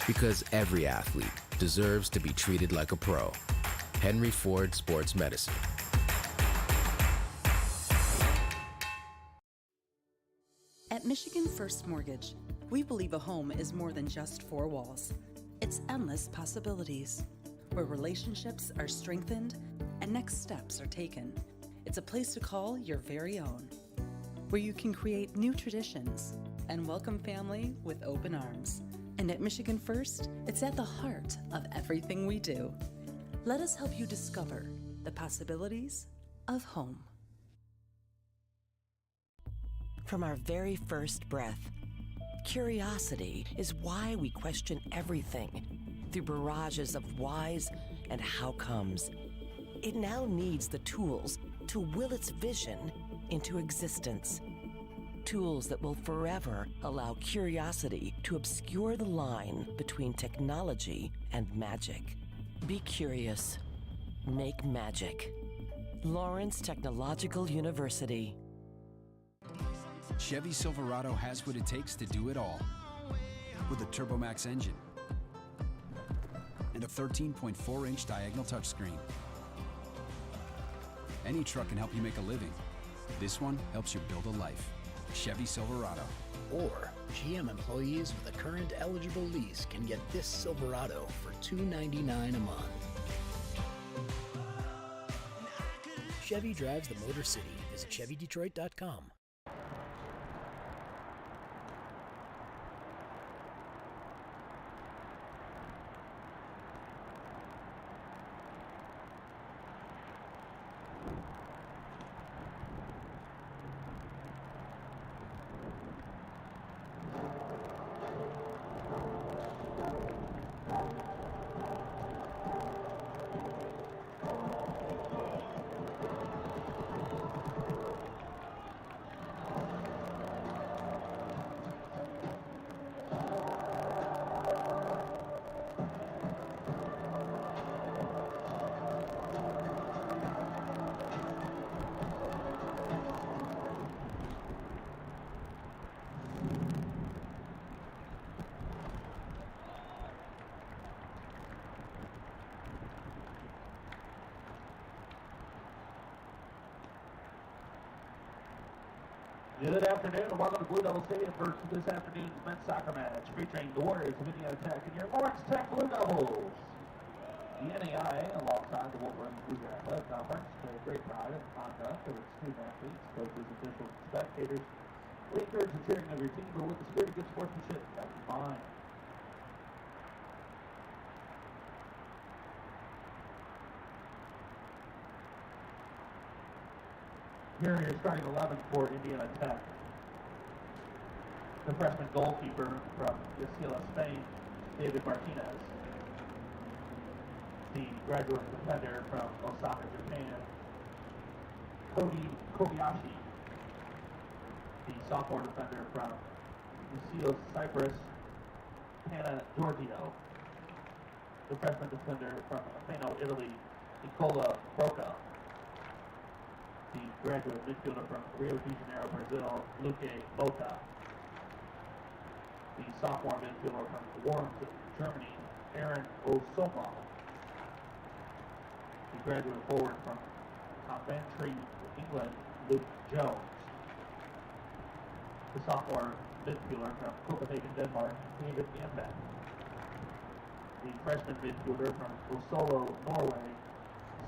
Because every athlete deserves to be treated like a pro. Henry Ford Sports Medicine. At Michigan First Mortgage, we believe a home is more than just four walls. It's endless possibilities, where relationships are strengthened and next steps are taken. It's a place to call your very own, where you can create new traditions and welcome family with open arms. And at Michigan First, it's at the heart of everything we do. Let us help you discover the possibilities of home. From our very first breath, curiosity is why we question everything through barrages of whys and how comes. It now needs the tools to will its vision into existence. Tools that will forever allow curiosity to obscure the line between technology and magic. Be curious. Make magic. Lawrence Technological University. Chevy Silverado has what it takes to do it all. With a TurboMax engine and a 13.4-inch diagonal touchscreen. Any truck can help you make a living. This one helps you build a life. Chevy Silverado. Or GM employees with a current eligible lease can get this Silverado for $299 a month. Chevy drives the Motor City. Visit ChevyDetroit.com. Good afternoon and welcome to Blue Devil Stadium for this afternoon's men's soccer match featuring the Warriors of Indiana Tech and your Lawrence Tech Blue Devils. The NAIA, alongside the Wolverine Cougar Athletic Conference, take great pride in the conduct of its student athletes, coaches, officials, and spectators. We encourage the cheering of your team, but with the spirit of good sportsmanship kept in mind. Here is starting 11 for Indiana Tech. The freshman goalkeeper from Yesila, Spain, David Martinez. The graduate defender from Osaka, Japan, Cody Kobayashi. The sophomore defender from Niceos, Cyprus, Hannah Giorgio. The freshman defender from Fano, Italy, Nicola Broca. The graduate midfielder from Rio de Janeiro, Brazil, Luque Bota. The sophomore midfielder from Worms, Germany, Aaron Osoma. The graduate forward from Coventry, England, Luke Jones. The sophomore midfielder from Copenhagen, Denmark, David Gambett. The freshman midfielder from Oslo, Norway,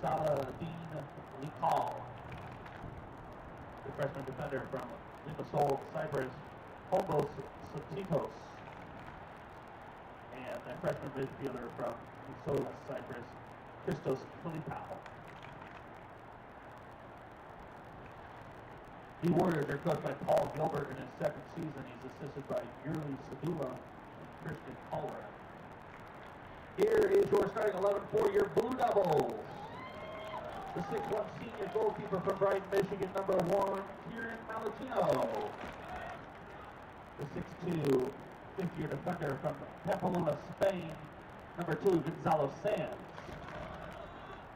Saladin Likal. The freshman defender from Limassol, Cyprus, Hobos Sotitos. And the freshman midfielder from Limassol, Cyprus, Christos Filipao. The Warriors are coached by Paul Gilbert in his second season. He's assisted by Yuri Sadula and Christian Colrad. Here is your starting 11 for your Blue Devils. The 6'1" senior goalkeeper from Brighton, Michigan, number 1, Kieran Malatino. The 6'2" fifth-year defender from Pamplona, Spain, number 2, Gonzalo Sanz.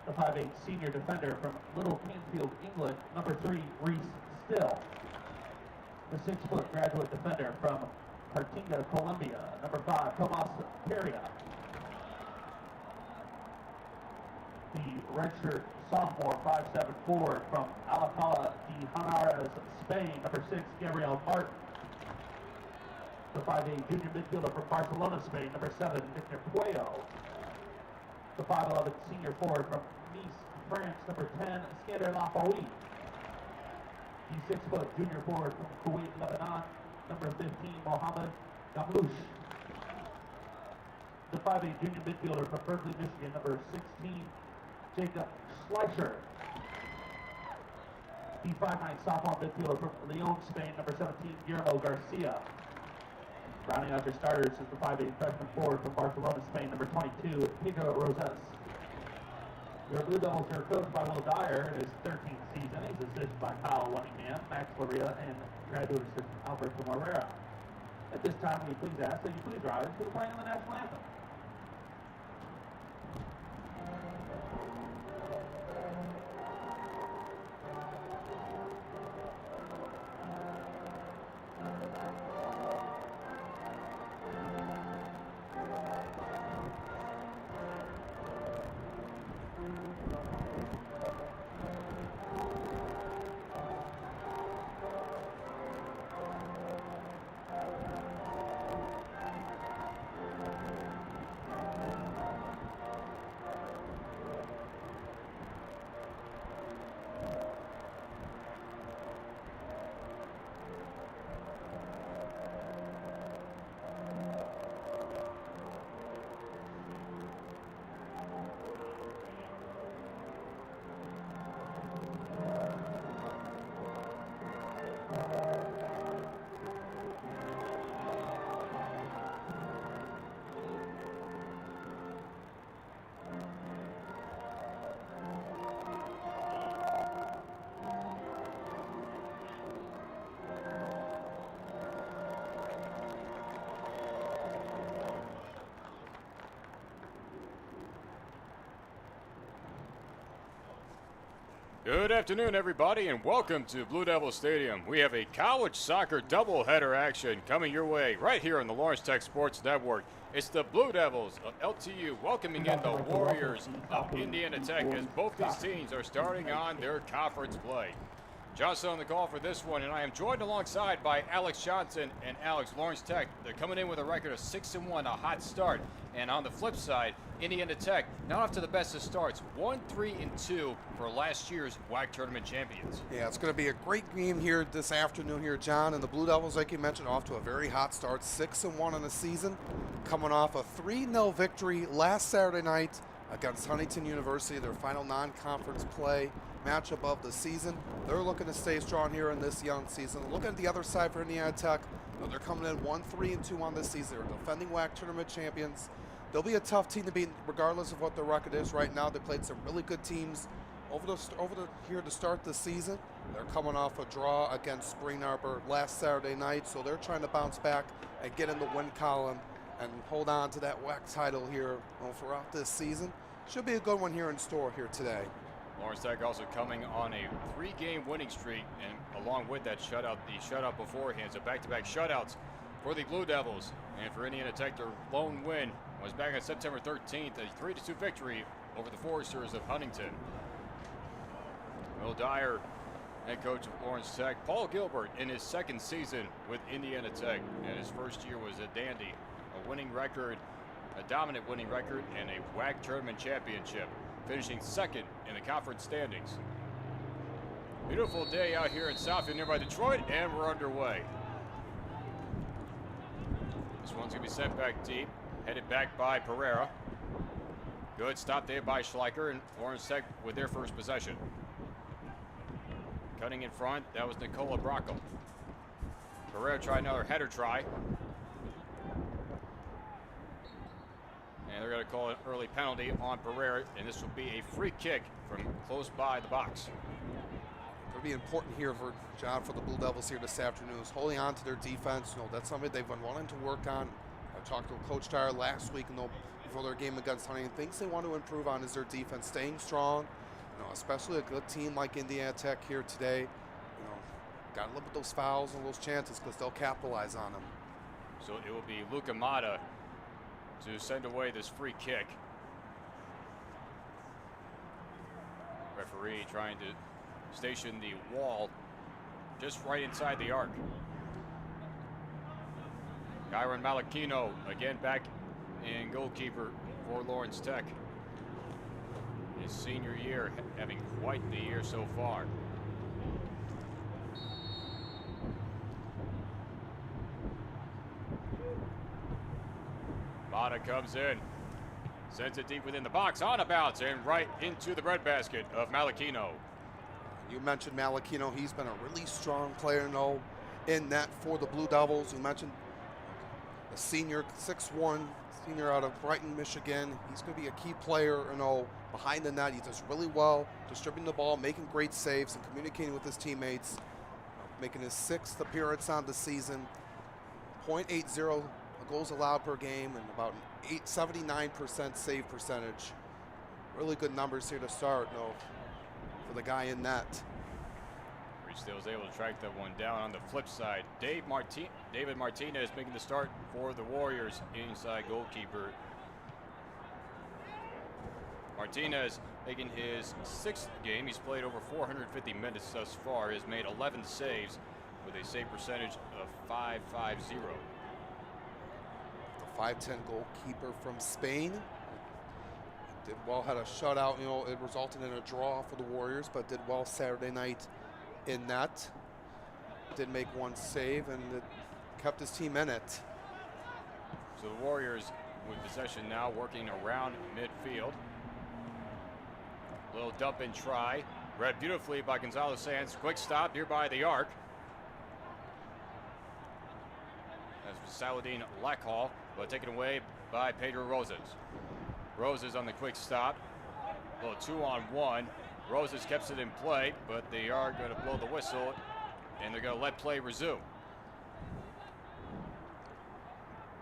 The 5'8" senior defender from Little Canfield, England, number 3, Reese Still. The 6-foot graduate defender from Cartinga, Colombia. Number 5, Tomas Peria. The redshirt sophomore, 5'7" forward from Alcalá de Henares, Spain. Number 6, Gabriel Martin. The 5'8" junior midfielder from Barcelona, Spain. Number 7, Victor Puello. The 5'11" senior forward from Nice, France. Number 10, Skander Lafoui. The 6' junior forward from Kuwait, Lebanon. Number 15, Mohamed Gamlouche. The 5'8" junior midfielder from Berkeley, Michigan. Number 16, Jacob Schleicher. The 5'9" sophomore midfielder from Lyon, Spain. Number 17, Guillermo Garcia. Rounding out your starters is the 5'8" freshman forward from Barcelona, Spain. Number 22, Pedro Rosas. Your Blue Devils are coached by Will Dyer in his 13th season. He's assisted by Kyle Winningham, Max Loria, and graduate assistant Alberto Morera. At this time, we please ask that you please rise for the playing of the national anthem. Good afternoon, everybody, and welcome to Blue Devil Stadium. We have a college soccer doubleheader action coming your way right here on the Lawrence Tech Sports Network. It's the Blue Devils of LTU welcoming in the Warriors of Indiana Tech as both these teams are starting on their conference play. Johnson on the call for this one, and I am joined alongside by Alex Johnson and Alex. Lawrence Tech, they're coming in with a record of 6-1, a hot start. And on the flip side, Indiana Tech, not off to the best of starts, 1-3-2 for last year's WAC tournament champions. Yeah, it's going to be a great game here this afternoon here, John. And the Blue Devils, like you mentioned, off to a very hot start, 6-1 in the season, coming off a 3-0 victory last Saturday night against Huntington University, their final non-conference play matchup of the season. They're looking to stay strong here in this young season. Looking at the other side for Indiana Tech, they're coming in 1-3-2 on this season. They're defending WAC tournament champions. They'll be a tough team to beat regardless of what their record is right now. They played some really good teams over here to start the season. They're coming off a draw against Spring Arbor last Saturday night, so they're trying to bounce back and get in the win column and hold on to that WAC title here throughout this season. Should be a good one here in store here today. Lawrence Tech also coming on a 3-game winning streak, and along with that shutout, the shutout beforehand, so back-to-back shutouts for the Blue Devils. And for Indiana Tech, their lone win was back on September 13th, a 3-2 victory over the Foresters of Huntington. Will Dyer, head coach of Lawrence Tech. Paul Gilbert in his second season with Indiana Tech, and his first year was a dandy, a winning record, a dominant winning record, and a WAC tournament championship, finishing second in the conference standings. Beautiful day out here in Southfield nearby Detroit, and we're underway. This one's going to be sent back deep, headed back by Pereira. Good stop there by Schleicher, and Lawrence Tech with their first possession. Cutting in front, that was Nicola Bracco. Pereira tried another header try. And they're going to call an early penalty on Pereira, and this will be a free kick from close by the box. It'll be important here for John, for the Blue Devils here this afternoon, is holding on to their defense. You know, that's something they've been wanting to work on. I talked to Coach Dyer last week, before their game against Huntington. Things they want to improve on is their defense, staying strong. You know, especially a good team like Indiana Tech here today. You know, got to limit those fouls and those chances because they'll capitalize on them. So it will be Luka Mata to send away this free kick. Referee trying to station the wall just right inside the arc. Kyron Malakino again back in goalkeeper for Lawrence Tech. His senior year, having quite the year so far. Mata comes in, sends it deep within the box, on a bounce, and right into the breadbasket of Malakino. You mentioned Malakino. He's been a really strong player, in net for the Blue Devils. You mentioned a senior, 6'1", senior out of Brighton, Michigan. He's going to be a key player, behind the net. He does really well distributing the ball, making great saves, and communicating with his teammates. Making his 6th appearance on the season. .80 goals allowed per game and about an 79% save percentage. Really good numbers here to start, for the guy in net. Still was able to track that one down. On the flip side, David Martinez making the start for the Warriors, inside goalkeeper. Martinez making his 6th game. He's played over 450 minutes thus far. Has made 11 saves with a save percentage of .550. The 5'10" goalkeeper from Spain. Did well, had a shutout. It resulted in a draw for the Warriors, but did well Saturday night in net. Did make one save, and it kept his team in it. So the Warriors with possession now, working around midfield. Little dump and try. Read beautifully by Gonzalo Sanz. Quick stop here by the arc. That's Saladin Lackhall, but taken away by Pedro Rosas. Rosas on the quick stop. A little 2-on-1. Rosas keeps it in play, but they are going to blow the whistle, and they're going to let play resume.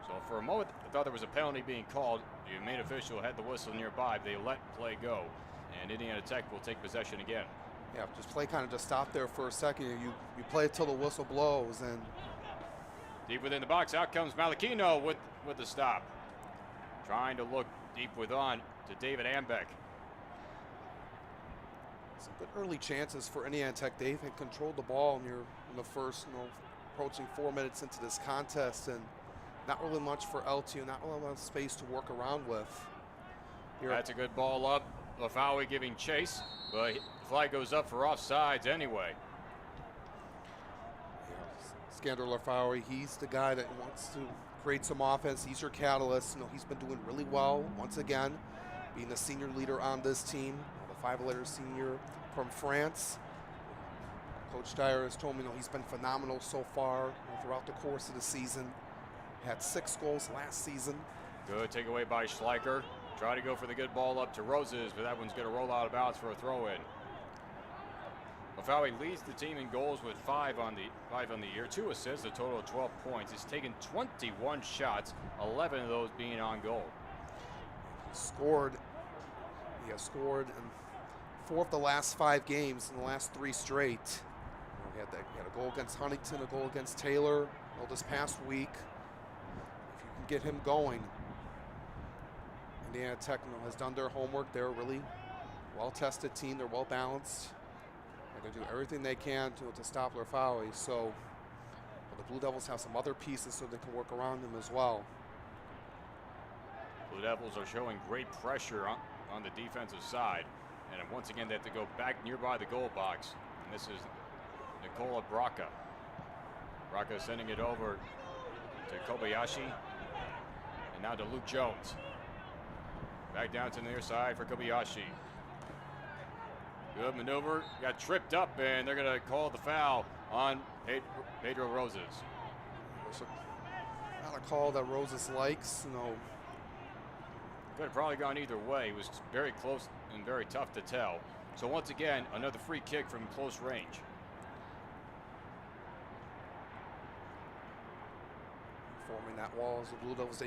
So for a moment, I thought there was a penalty being called. The main official had the whistle nearby. They let play go, and Indiana Tech will take possession again. Yeah, just play kind of just stop there for a second. You play it till the whistle blows, and deep within the box, out comes Malakino with the stop. Trying to look deep within to David Ambeck. Some good early chances for Indiana Tech. They had controlled the ball in the first, approaching 4 minutes into this contest, and not really much for LTU, not really much space to work around with. That's a good ball up. Lafawi giving chase, but the flag goes up for offsides anyway. Skander Lafawi, he's the guy that wants to create some offense. He's your catalyst. He's been doing really well once again, being the senior leader on this team. The 5-letter senior from France. Coach Dyer has told me he's been phenomenal so far throughout the course of the season. Had 6 goals last season. Good takeaway by Schleicher. Try to go for the good ball up to Roses, but that one's going to roll out of bounds for a throw-in. Lafawi leads the team in goals with 5 on the year, 2 assists, a total of 12 points. He's taken 21 shots, 11 of those being on goal. He has scored in 4 of the last 5 games in the last 3 straight. He had a goal against Huntington, a goal against Taylor this past week. If you can get him going, Indiana Tech has done their homework. They're a really well-tested team. They're well-balanced. They're going to do everything they can to stop Lafawi. So the Blue Devils have some other pieces so they can work around them as well. Blue Devils are showing great pressure on the defensive side. And once again, they have to go back nearby the goal box. And this is Nikola Braca. Braca sending it over to Kobayashi. And now to Luke Jones. Back down to the near side for Kobayashi. Good maneuver. Got tripped up, and they're going to call the foul on Pedro Rosas. Not a call that Rosas likes. Could have probably gone either way. It was very close and very tough to tell. So once again, another free kick from close range. Forming that wall as the Blue Devils,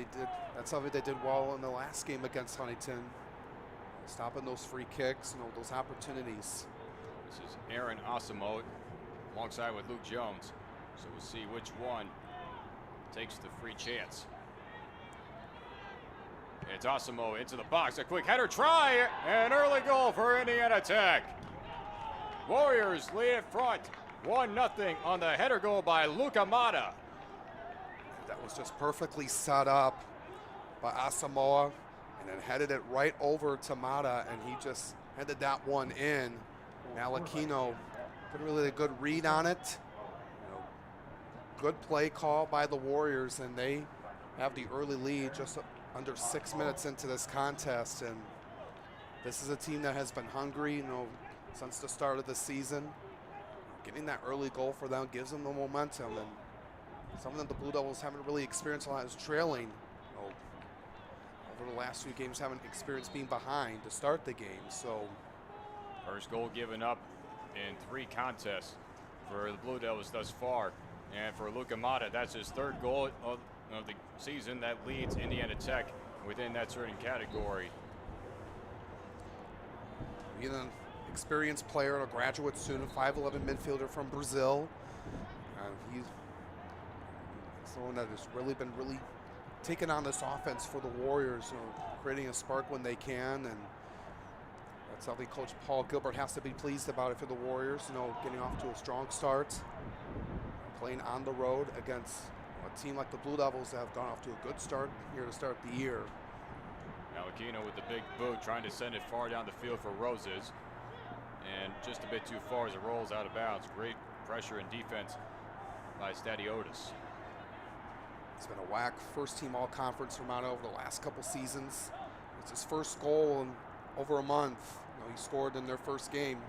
that's something they did well in the last game against Huntington. Stopping those free kicks, those opportunities. This is Aaron Osimo alongside with Luke Jones. So we'll see which one takes the free chance. It's Asamo into the box. A quick header try. An early goal for Indiana Tech. Warriors lead in front. 1-0 on the header goal by Luka Mata. That was just perfectly set up by Asamoah, and then headed it right over to Mata, and he just headed that one in. Malachino did really a good read on it. Good play call by the Warriors, and they have the early lead just under 6 minutes into this contest. And this is a team that has been hungry, since the start of the season. Getting that early goal for them gives them the momentum, and something that the Blue Devils haven't really experienced a lot is trailing. Over the last few games, haven't experienced being behind to start the game. So, first goal given up in 3 contests for the Blue Devils thus far. And for Luka Mata, that's his 3rd goal of the season. That leads Indiana Tech within that certain category. Being an experienced player, a graduate student, 5'11" midfielder from Brazil. He's someone that has really been taking on this offense for the Warriors, creating a spark when they can, and that's something Coach Paul Gilbert has to be pleased about it for the Warriors. Getting off to a strong start, playing on the road against a team like the Blue Devils that have gone off to a good start here to start the year. Malachino with the big boot, trying to send it far down the field for Roses, and just a bit too far as it rolls out of bounds. Great pressure and defense by Stadiotis. It's been a WAC first-team all-conference for Mata over the last couple seasons. It's his first goal in over a month. He scored in their first game.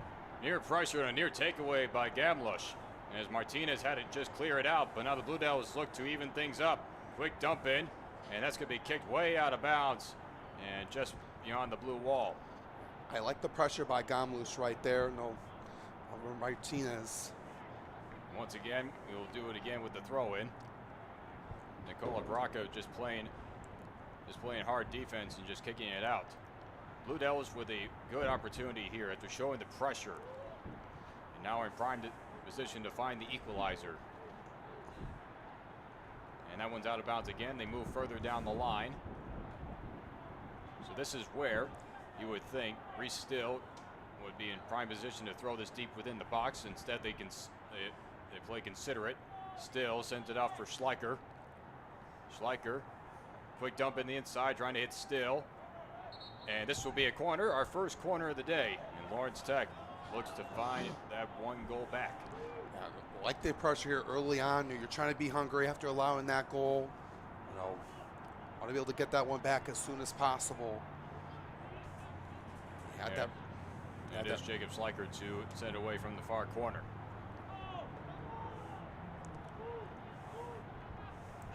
Near pressure and a near takeaway by Gamlush, as Martinez had to just clear it out, but now the Blue Devils look to even things up. Quick dump in, and that's going to be kicked way out of bounds and just beyond the blue wall. I like the pressure by Gamlush right there. Over Martinez. Once again, we will do it again with the throw-in. Nicola Bracco just playing hard defense and just kicking it out. Blue Devils with a good opportunity here after showing the pressure. And now are in prime position to find the equalizer. And that one's out of bounds again. They move further down the line. So this is where you would think Reese Still would be in prime position to throw this deep within the box. Instead, they play considerate. Still sends it out for Schleicher. Schleicher, quick dump in the inside, trying to hit Still. And this will be a corner, our first corner of the day. And Lawrence Tech looks to find that 1 goal back. I like the pressure here early on. You're trying to be hungry after allowing that goal. Want to be able to get that one back as soon as possible. It is Jacob Schleicher to send away from the far corner.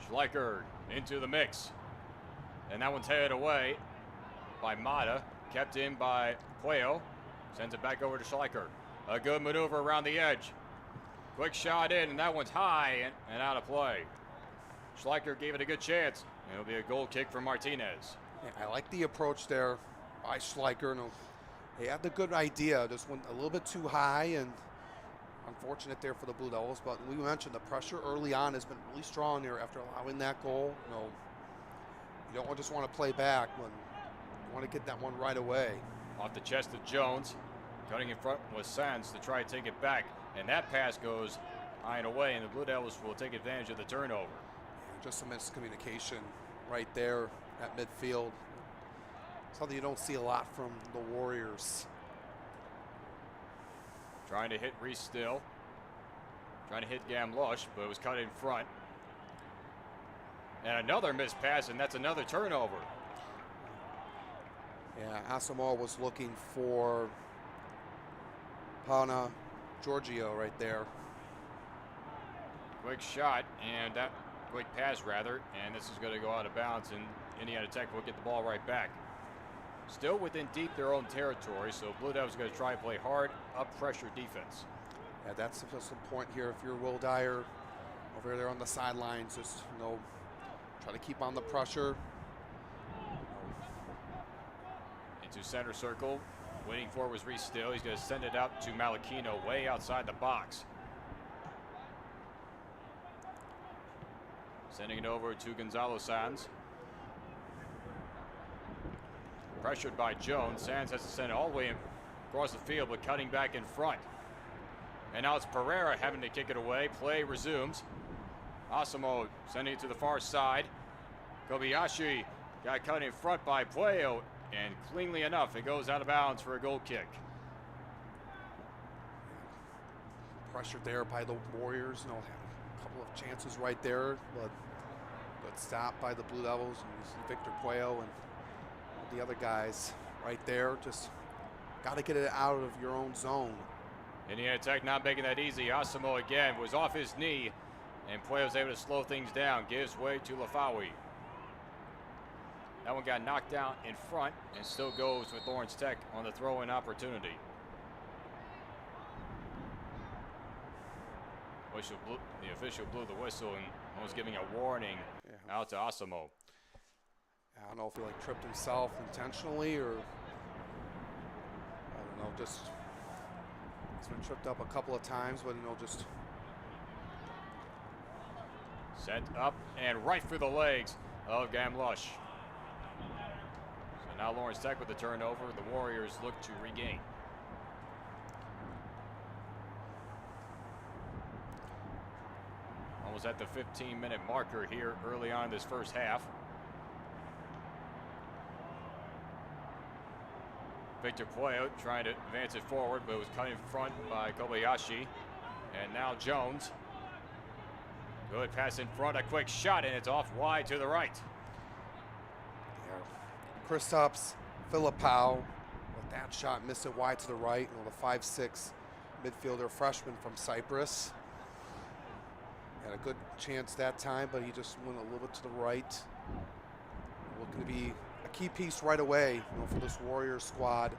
Schleicher into the mix. And that one's headed away by Mata. Kept in by Cuello. Sends it back over to Schleicher. A good maneuver around the edge. Quick shot in, and that one's high and out of play. Schleicher gave it a good chance. It'll be a goal kick from Martinez. Yeah, I like the approach there by Schleicher. He had the good idea. Just went a little bit too high, and unfortunate there for the Blue Devils. But we mentioned the pressure early on has been really strong here after allowing that goal. You don't just want to play back when you want to get that one right away. Off the chest of Jones. Cutting in front was Sands to try to take it back. And that pass goes high and away, and the Blue Devils will take advantage of the turnover. Yeah, just some miscommunication right there at midfield. Something you don't see a lot from the Warriors. Trying to hit Reese Still. Trying to hit Gamlush, but it was cut in front. And another missed pass, and that's another turnover. Yeah, Asamoah was looking for Pana Giorgio right there. Quick shot, and that quick pass rather, and this is going to go out of bounds, and Indiana Tech will get the ball right back. Still within deep their own territory, so Blue Devils are going to try and play hard, up pressure defense. Yeah, that's just the point here. If you're Will Dyer over there on the sidelines, just try to keep on the pressure. Into center circle, waiting for it was Reese Still. He's going to send it out to Malachino way outside the box. Sending it over to Gonzalo Sanz. Pressured by Jones. Sanz has to send it all the way across the field, but cutting back in front. And now it's Pereira having to kick it away. Play resumes. Asamo sending it to the far side. Kobayashi got cut in front by Puello, and cleanly enough, it goes out of bounds for a goal kick. Pressured there by the Warriors. You know, a couple of chances right there, but stopped by the Blue Devils. And you see Victor Puello and the other guys right there. Just got to get it out of your own zone. Indiana Tech not making that easy. Asamo again was off his knee, and Puello's able to slow things down. Gives way to Lafawi. That one got knocked down in front and still goes with Lawrence Tech on the throw-in opportunity. The official blew the whistle and was giving a warning out to Asamo. I don't know if he tripped himself intentionally or I don't know, just he's been tripped up a couple of times, but just sent up and right through the legs of Gamlush. So now Lawrence Tech with the turnover. The Warriors look to regain. Almost at the 15-minute marker here early on in this first half. Victor Puello trying to advance it forward, but it was cut in front by Kobayashi. And now Jones. Good pass in front, a quick shot, and it's off wide to the right. Yeah. Kristaps Filipao with that shot, missed it wide to the right. The 5'6" midfielder freshman from Cyprus. Had a good chance that time, but he just went a little bit to the right. Looking to be a key piece right away, for this Warriors squad.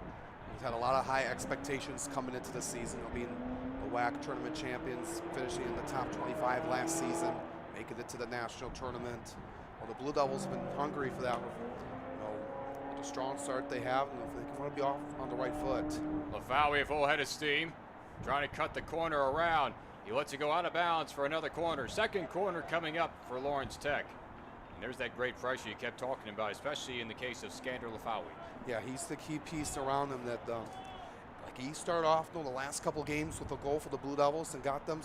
We've had a lot of high expectations coming into the season, being the WAC tournament champions, finishing in the top 25 last season, making it to the national tournament. Well, the Blue Devils have been hungry for that. The strong start they have, if they want to be off on the right foot. Lafawi full head of steam, trying to cut the corner around. He lets it go out of bounds for another corner. Second corner coming up for Lawrence Tech. And there's that great pressure you kept talking about, especially in the case of Skander Lafawi. Yeah, he's the key piece around him that, he started off the last couple games with a goal for the Blue Devils and got them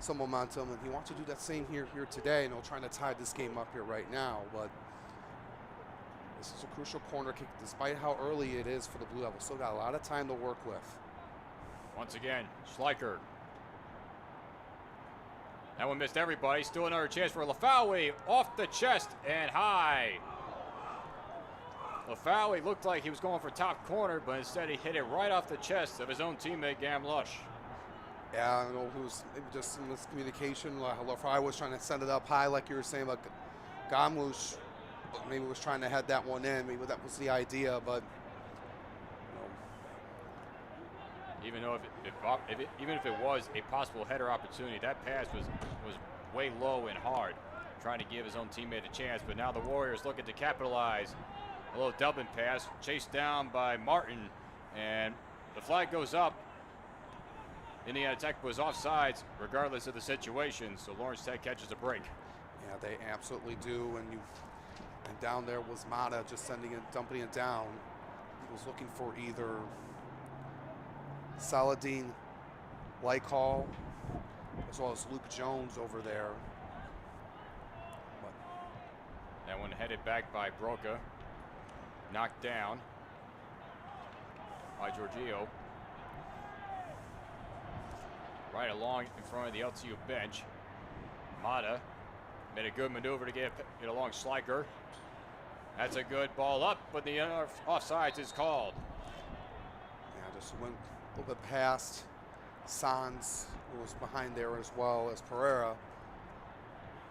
some momentum, and he wants to do that same here today, trying to tie this game up here right now. But this is a crucial corner kick, despite how early it is for the Blue Devils. Still got a lot of time to work with. Once again, Schleicher. That one missed everybody. Still another chance for Lafawi. Off the chest and high. Lafawi looked like he was going for top corner, but instead he hit it right off the chest of his own teammate, Gamlush. Yeah, it was maybe just some miscommunication. Lafawi was trying to send it up high, like you were saying, but Gamlush maybe was trying to head that one in. Maybe that was the idea, but even if it was a possible header opportunity, that pass was way low and hard, trying to give his own teammate a chance. But now the Warriors looking to capitalize. A little Dublin pass, chased down by Martin, and the flag goes up. Indiana Tech was offsides regardless of the situation, so Lawrence Tech catches a break. Yeah, they absolutely do. And down there was Mata just dumping it down. He was looking for either Saladin Lycall as well as Luke Jones over there. But that one headed back by Broca. Knocked down by Giorgio. Right along in front of the LTU bench. Mata made a good maneuver to get along Schleicher. That's a good ball up, but the offsides is called. Yeah, just went a little bit past Sanz, who was behind there as well as Pereira.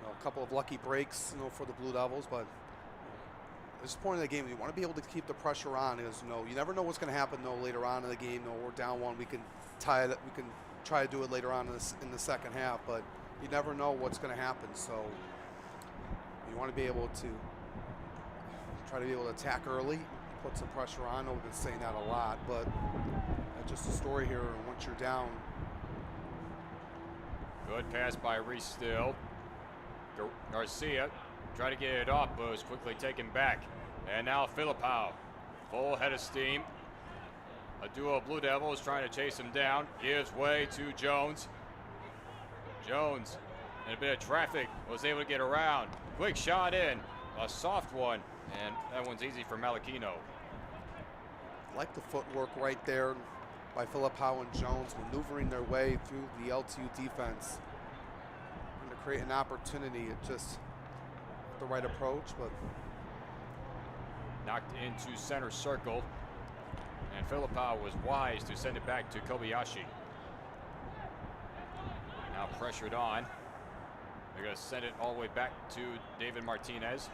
A couple of lucky breaks, for the Blue Devils, but at this point in the game, you want to be able to keep the pressure on. Because you never know what's going to happen. Later on in the game, we're down one, we can tie it. We can try to do it later on in the second half, but you never know what's going to happen. So you want to be able to try to be able to attack early, put some pressure on. We've been saying that a lot, but that's just the story here. Once you're down. Good pass by Reese Still. Garcia tried to get it off, but was quickly taken back. And now Filipao, full head of steam. A duo of Blue Devils trying to chase him down. Gives way to Jones. Jones, in a bit of traffic, was able to get around. Quick shot in. A soft one. And that one's easy for Malachino. Like the footwork right there by Filipao and Jones, maneuvering their way through the LTU defense. And to create an opportunity, it just the right approach, but Knocked into center circle. And Filipao was wise to send it back to Kobayashi. Now pressured on. They're going to send it all the way back to David Martinez.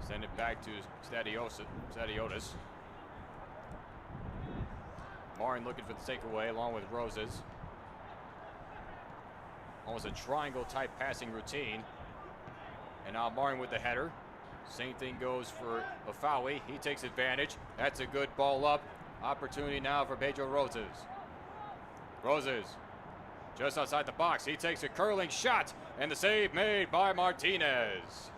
Send it back to Stadiotis. Marin looking for the takeaway along with Roses. Almost a triangle type passing routine. And now Marin with the header. Same thing goes for Afawi. He takes advantage. That's a good ball up. Opportunity now for Pedro Roses. Roses just outside the box. He takes a curling shot. And the save made by Martinez.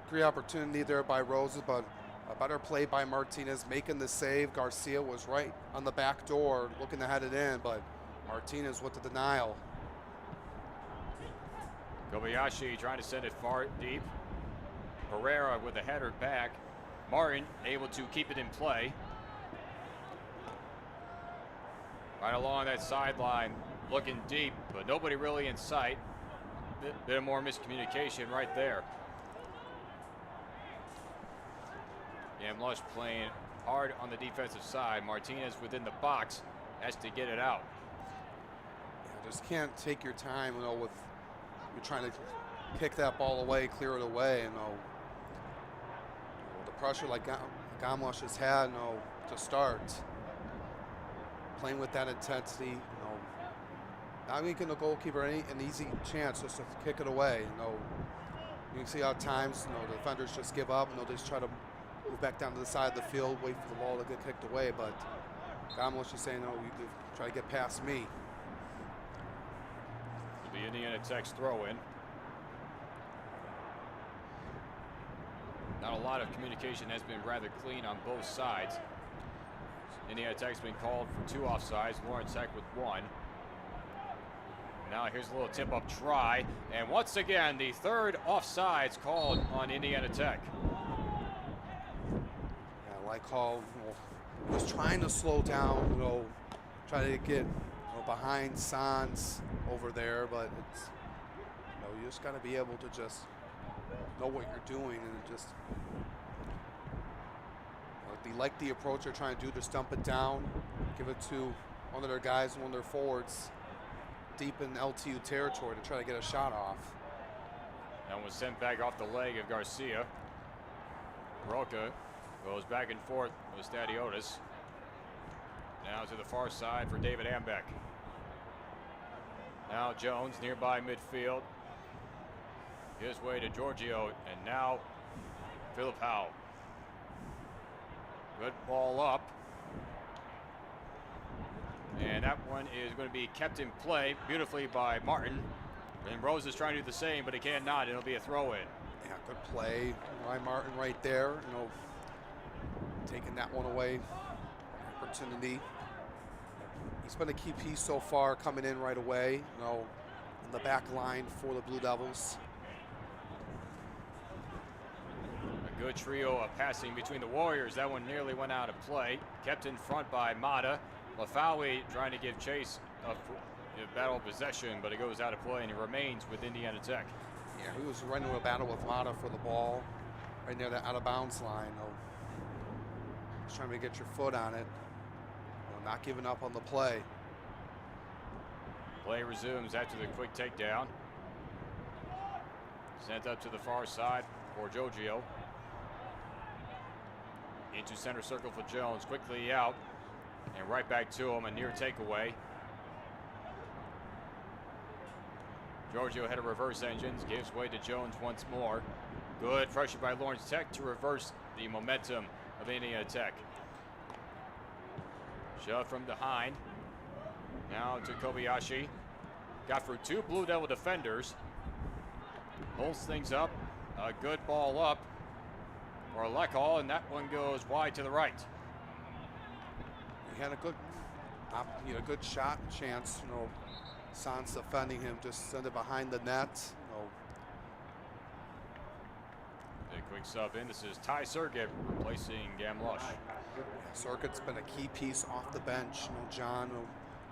great opportunity there by Roses, but a better play by Martinez making the save. Garcia was right on the back door looking to head it in, but Martinez with the denial. Kobayashi trying to send it far deep. Pereira with the header back. Martin able to keep it in play. Right along that sideline, looking deep, but nobody really in sight. Bit more miscommunication right there. And Lush playing hard on the defensive side. Martinez within the box has to get it out. Yeah, just can't take your time, with you're trying to kick that ball away, clear it away, the pressure like Gamlush has had, to start. Playing with that intensity, not making the goalkeeper an easy chance just to kick it away. You can see how at times, the defenders just give up and they'll just try to move back down to the side of the field, wait for the ball to get kicked away. But Gamlush is saying, no, you try to get past me. The Indiana Tech's throw in. Not a lot of communication has been rather clean on both sides. Indiana Tech's been called for 2 offsides, Lawrence Tech with 1. Now here's a little tip-up try, and once again, the 3rd offsides called on Indiana Tech. Yeah, like how he was trying to slow down, try to get behind Sans over there, but it's you just got to be able to just know what you're doing and just. They like the approach they're trying to do to stump it down, give it to one of their guys, one of their forwards, deep in LTU territory to try to get a shot off. That was sent back off the leg of Garcia. Roca goes back and forth with Stadiotis. Now to the far side for David Ambeck. Now Jones nearby midfield. His way to Giorgio, and now Filipao. Good ball up. And that one is going to be kept in play beautifully by Martin. And Rose is trying to do the same, but he cannot. It'll be a throw in. Yeah, good play by Martin right there. Taking that one away. Opportunity. He's been a key piece so far, coming in right away, in the back line for the Blue Devils. A good trio of passing between the Warriors. That one nearly went out of play. Kept in front by Mata. Lafawi trying to give chase of battle of possession, but it goes out of play and it remains with Indiana Tech. Yeah, he was running a battle with Mata for the ball right near the out of bounds line. Just trying to get your foot on it. Not giving up on the play. Play resumes after the quick takedown. Sent up to the far side for Giorgio. Into center circle for Jones. Quickly out. And right back to him. A near takeaway. Giorgio had a reverse engines. Gives way to Jones once more. Good pressure by Lawrence Tech to reverse the momentum of Indiana Tech. Shove from behind. Now to Kobayashi. got through 2 Blue Devil defenders. Holds things up. A good ball up for Lechall, and that one goes wide to the right. He had a good shot chance. Sans defending him, just send it behind the net. A quick sub in. This is Ty Sergett replacing Gamlush. Sergett's been a key piece off the bench. John,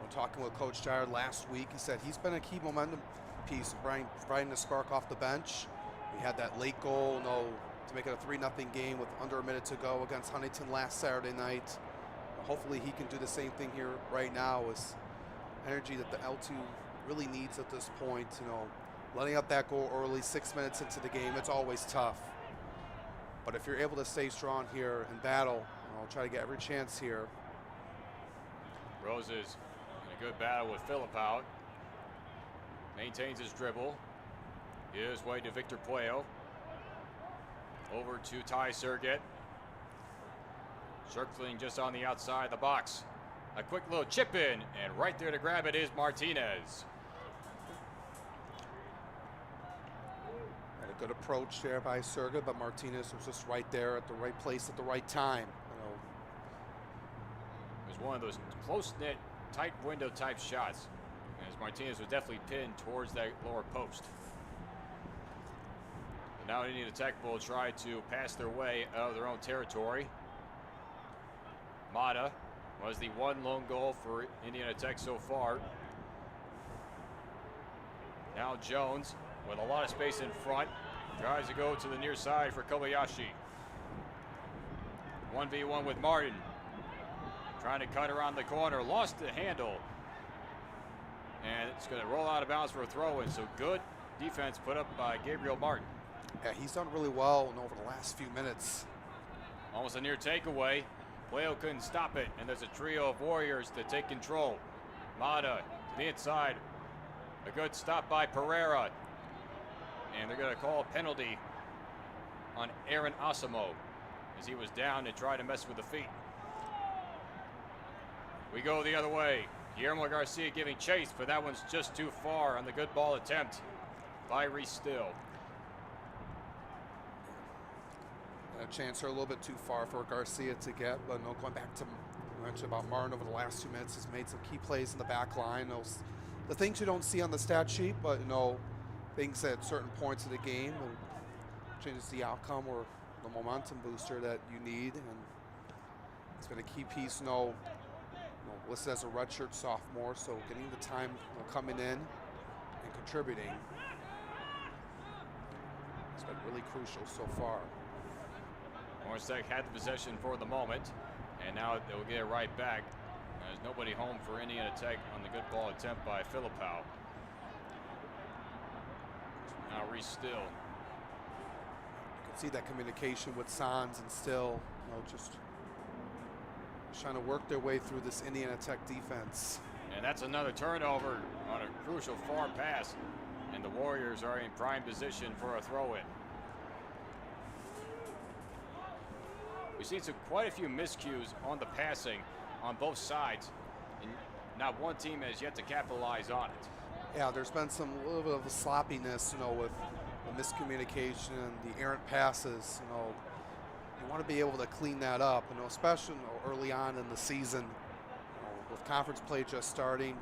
talking with Coach Jared last week, he said he's been a key momentum piece, providing the spark off the bench. We had that late goal, to make it a 3-0 game with under a minute to go against Huntington last Saturday night. Hopefully he can do the same thing here right now with energy that the L2 really needs at this point. Letting up that goal early, 6 minutes into the game, it's always tough. But if you're able to stay strong here and battle, I'll try to get every chance here. Roses in a good battle with Phillip out. Maintains his dribble. Gives way to Victor Puello. Over to Ty Sergett. Circling just on the outside of the box. A quick little chip in, and right there to grab it is Martinez. Had a good approach there by Sergett, but Martinez was just right there at the right place at the right time. It was one of those close-knit, tight window type shots, as Martinez was definitely pinned towards that lower post. And now Indiana Tech will try to pass their way out of their own territory. Mata was the one lone goal for Indiana Tech so far. Now Jones with a lot of space in front. Tries to go to the near side for Kobayashi. 1v1 with Martin. Trying to cut around the corner. Lost the handle. And it's going to roll out of bounds for a throw-in. So good defense put up by Gabriel Martin. Yeah, he's done really well over the last few minutes. Almost a near takeaway. Puello couldn't stop it, and there's a trio of Warriors to take control. Mata to the inside. A good stop by Pereira. And they're going to call a penalty on Aaron Asamo as he was down and tried to mess with the feet. We go the other way. Guillermo Garcia giving chase, but that one's just too far on the good ball attempt by Reese Still. A chance are a little bit too far for Garcia to get, but going back to mention about Martin over the last 2 minutes, has made some key plays in the back line. The things you don't see on the stat sheet, but things at certain points of the game changes the outcome or the momentum booster that you need. And it's been a key piece. Listed as a redshirt sophomore, so getting the time coming in and contributing has been really crucial so far. Orange Tech had the possession for the moment, and now they'll get it right back. There's nobody home for Indiana Tech on the good ball attempt by Philippou. Now Reese Still. You can see that communication with Sans and Still, just trying to work their way through this Indiana Tech defense. And that's another turnover on a crucial far pass, and the Warriors are in prime position for a throw-in. We've seen quite a few miscues on the passing on both sides, and not one team has yet to capitalize on it. Yeah, there's been a little bit of a sloppiness, with the miscommunication and the errant passes. You want to be able to clean that up, especially early on in the season, with conference play just starting.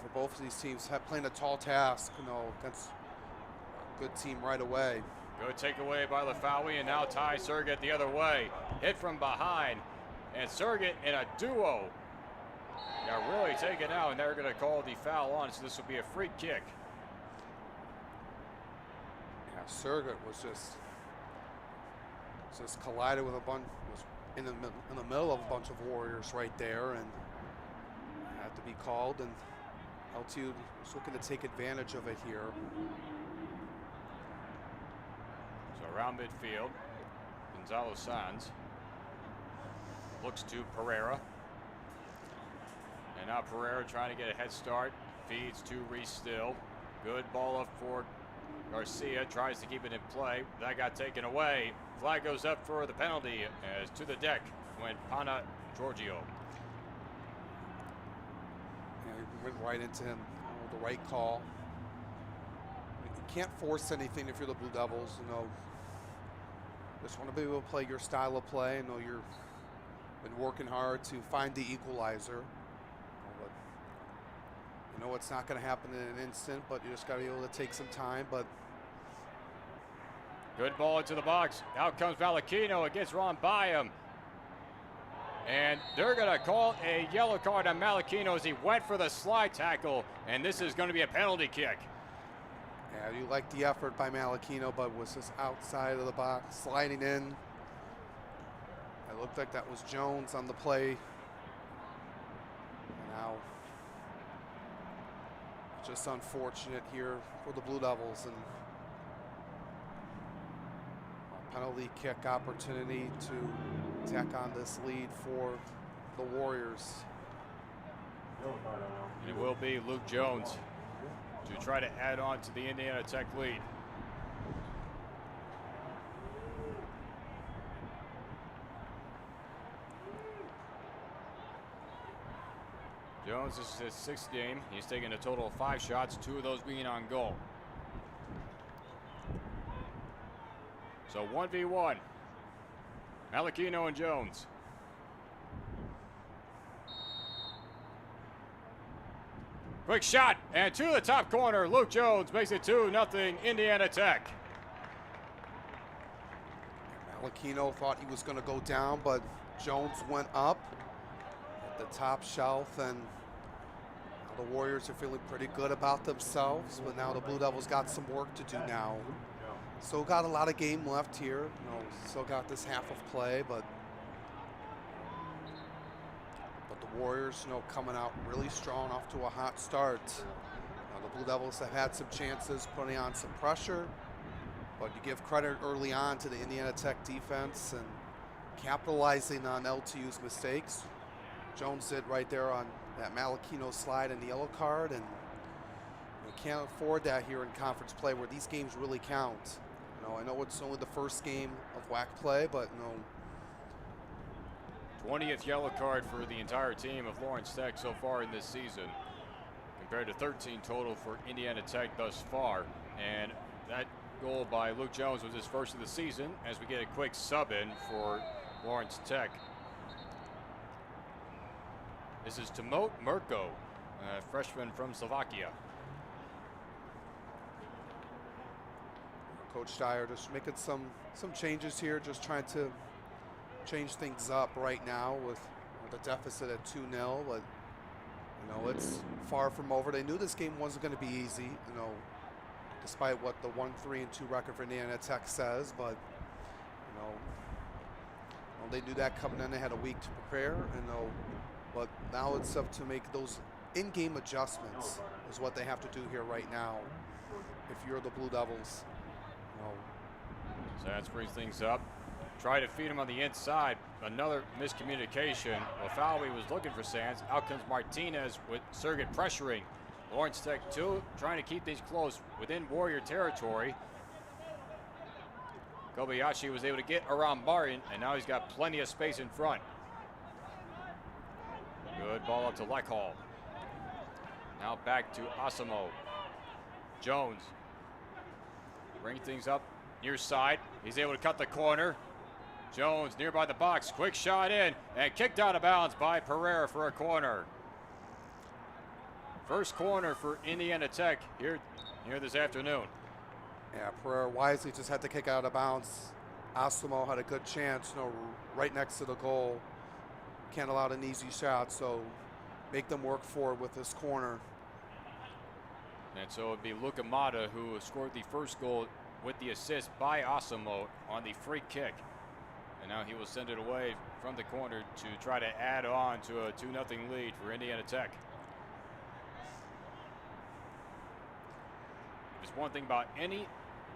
For both of these teams, playing a tall task, against a good team right away. Good takeaway by Lafawi, and now Ty Sergett the other way. Hit from behind, and Sergett in a duo got really taken out, and they're going to call the foul on, so this will be a free kick. Yeah, Sergett was just collided with a bunch, was in the middle of a bunch of Warriors right there, and had to be called, and LTU was looking to take advantage of it here. So around midfield, Gonzalo Sanz looks to Pereira. And now Pereira trying to get a head start, feeds to Reese Still. Good ball up for Garcia, tries to keep it in play. That got taken away. Flag goes up for the penalty as to the deck went Pana Giorgio. Yeah, he went right into him. the right call. You can't force anything if you're the Blue Devils. You know, just want to be able to play your style of play. I know you've been working hard to find the equalizer. But you know it's not going to happen in an instant, but you just got to be able to take some time. But good ball into the box. Out comes Malachino. It gets run by him. And they're going to call a yellow card on Malachino as he went for the slide tackle. And this is going to be a penalty kick. Yeah, you like the effort by Malachino, but was just outside of the box, sliding in. It looked like that was Jones on the play. And now, just unfortunate here for the Blue Devils. And a penalty kick opportunity to tack on this lead for the Warriors. And it will be Luke Jones to try to add on to the Indiana Tech lead. Jones, this is his sixth game. He's taken a total of 5 shots, 2 of those being on goal. So 1v1. Malachino and Jones. Quick shot, and to the top corner. Luke Jones makes it 2-0 Indiana Tech. Malachino thought he was going to go down, but Jones went up at the top shelf, and now the Warriors are feeling pretty good about themselves, but now the Blue Devils got some work to do now. Still got a lot of game left here. You know, still got this half of play, but the Warriors, you know, coming out really strong off to a hot start. The Blue Devils have had some chances, putting on some pressure, but you give credit early on to the Indiana Tech defense and capitalizing on LTU's mistakes. Jones did right there on that Malachino slide and the yellow card, and you can't afford that here in conference play where these games really count. You know, I know it's only the first game of WAC play, but you know, 20th yellow card for the entire team of Lawrence Tech so far in this season, compared to 13 total for Indiana Tech thus far. And that goal by Luke Jones was his first of the season, as we get a quick sub in for Lawrence Tech. This is Timot Murko, a freshman from Slovakia. Coach Dyer just making some changes here, just trying to change things up right now with the deficit at 2-0, but you know it's far from over. They knew this game wasn't going to be easy, you know, despite what the 1-3-2 record for Indiana Tech says. But you know, they knew that coming in. They had a week to prepare, you know, but now it's up to make those in-game adjustments is what they have to do here right now. If you're the Blue Devils, you know. So that brings things up. Try to feed him on the inside. Another miscommunication. Lafalwe was looking for Sands. Out comes Martinez with Sergit pressuring. Lawrence Tech 2 trying to keep these close within Warrior territory. Kobayashi was able to get around Martin, and now he's got plenty of space in front. Good ball up to Lechall. Now back to Asamo. Jones. Bring things up near side. He's able to cut the corner. Jones nearby the box. Quick shot in and kicked out of bounds by Pereira for a corner. First corner for Indiana Tech here this afternoon. Yeah, Pereira wisely just had to kick out of bounds. Asamo had a good chance, you know, right next to the goal. Can't allow an easy shot, so make them work for it with this corner. And so it'd be Luka Mata who scored the first goal with the assist by Asamo on the free kick. And now he will send it away from the corner to try to add on to a 2-0 lead for Indiana Tech. There's one thing about any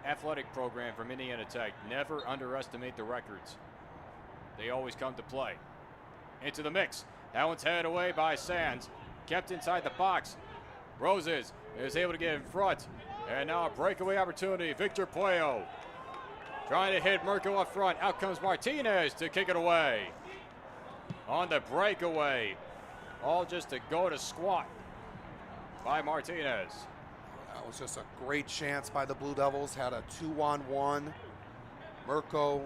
athletic program from Indiana Tech: never underestimate the records. They always come to play. Into the mix. That one's headed away by Sands. Kept inside the box. Roses is able to get in front. And now a breakaway opportunity. Victor Puello trying to hit Murko up front. Out comes Martinez to kick it away. On the breakaway. All just to go to squat. by Martinez. That was just a great chance by the Blue Devils. Had a 2-on-1. Mirko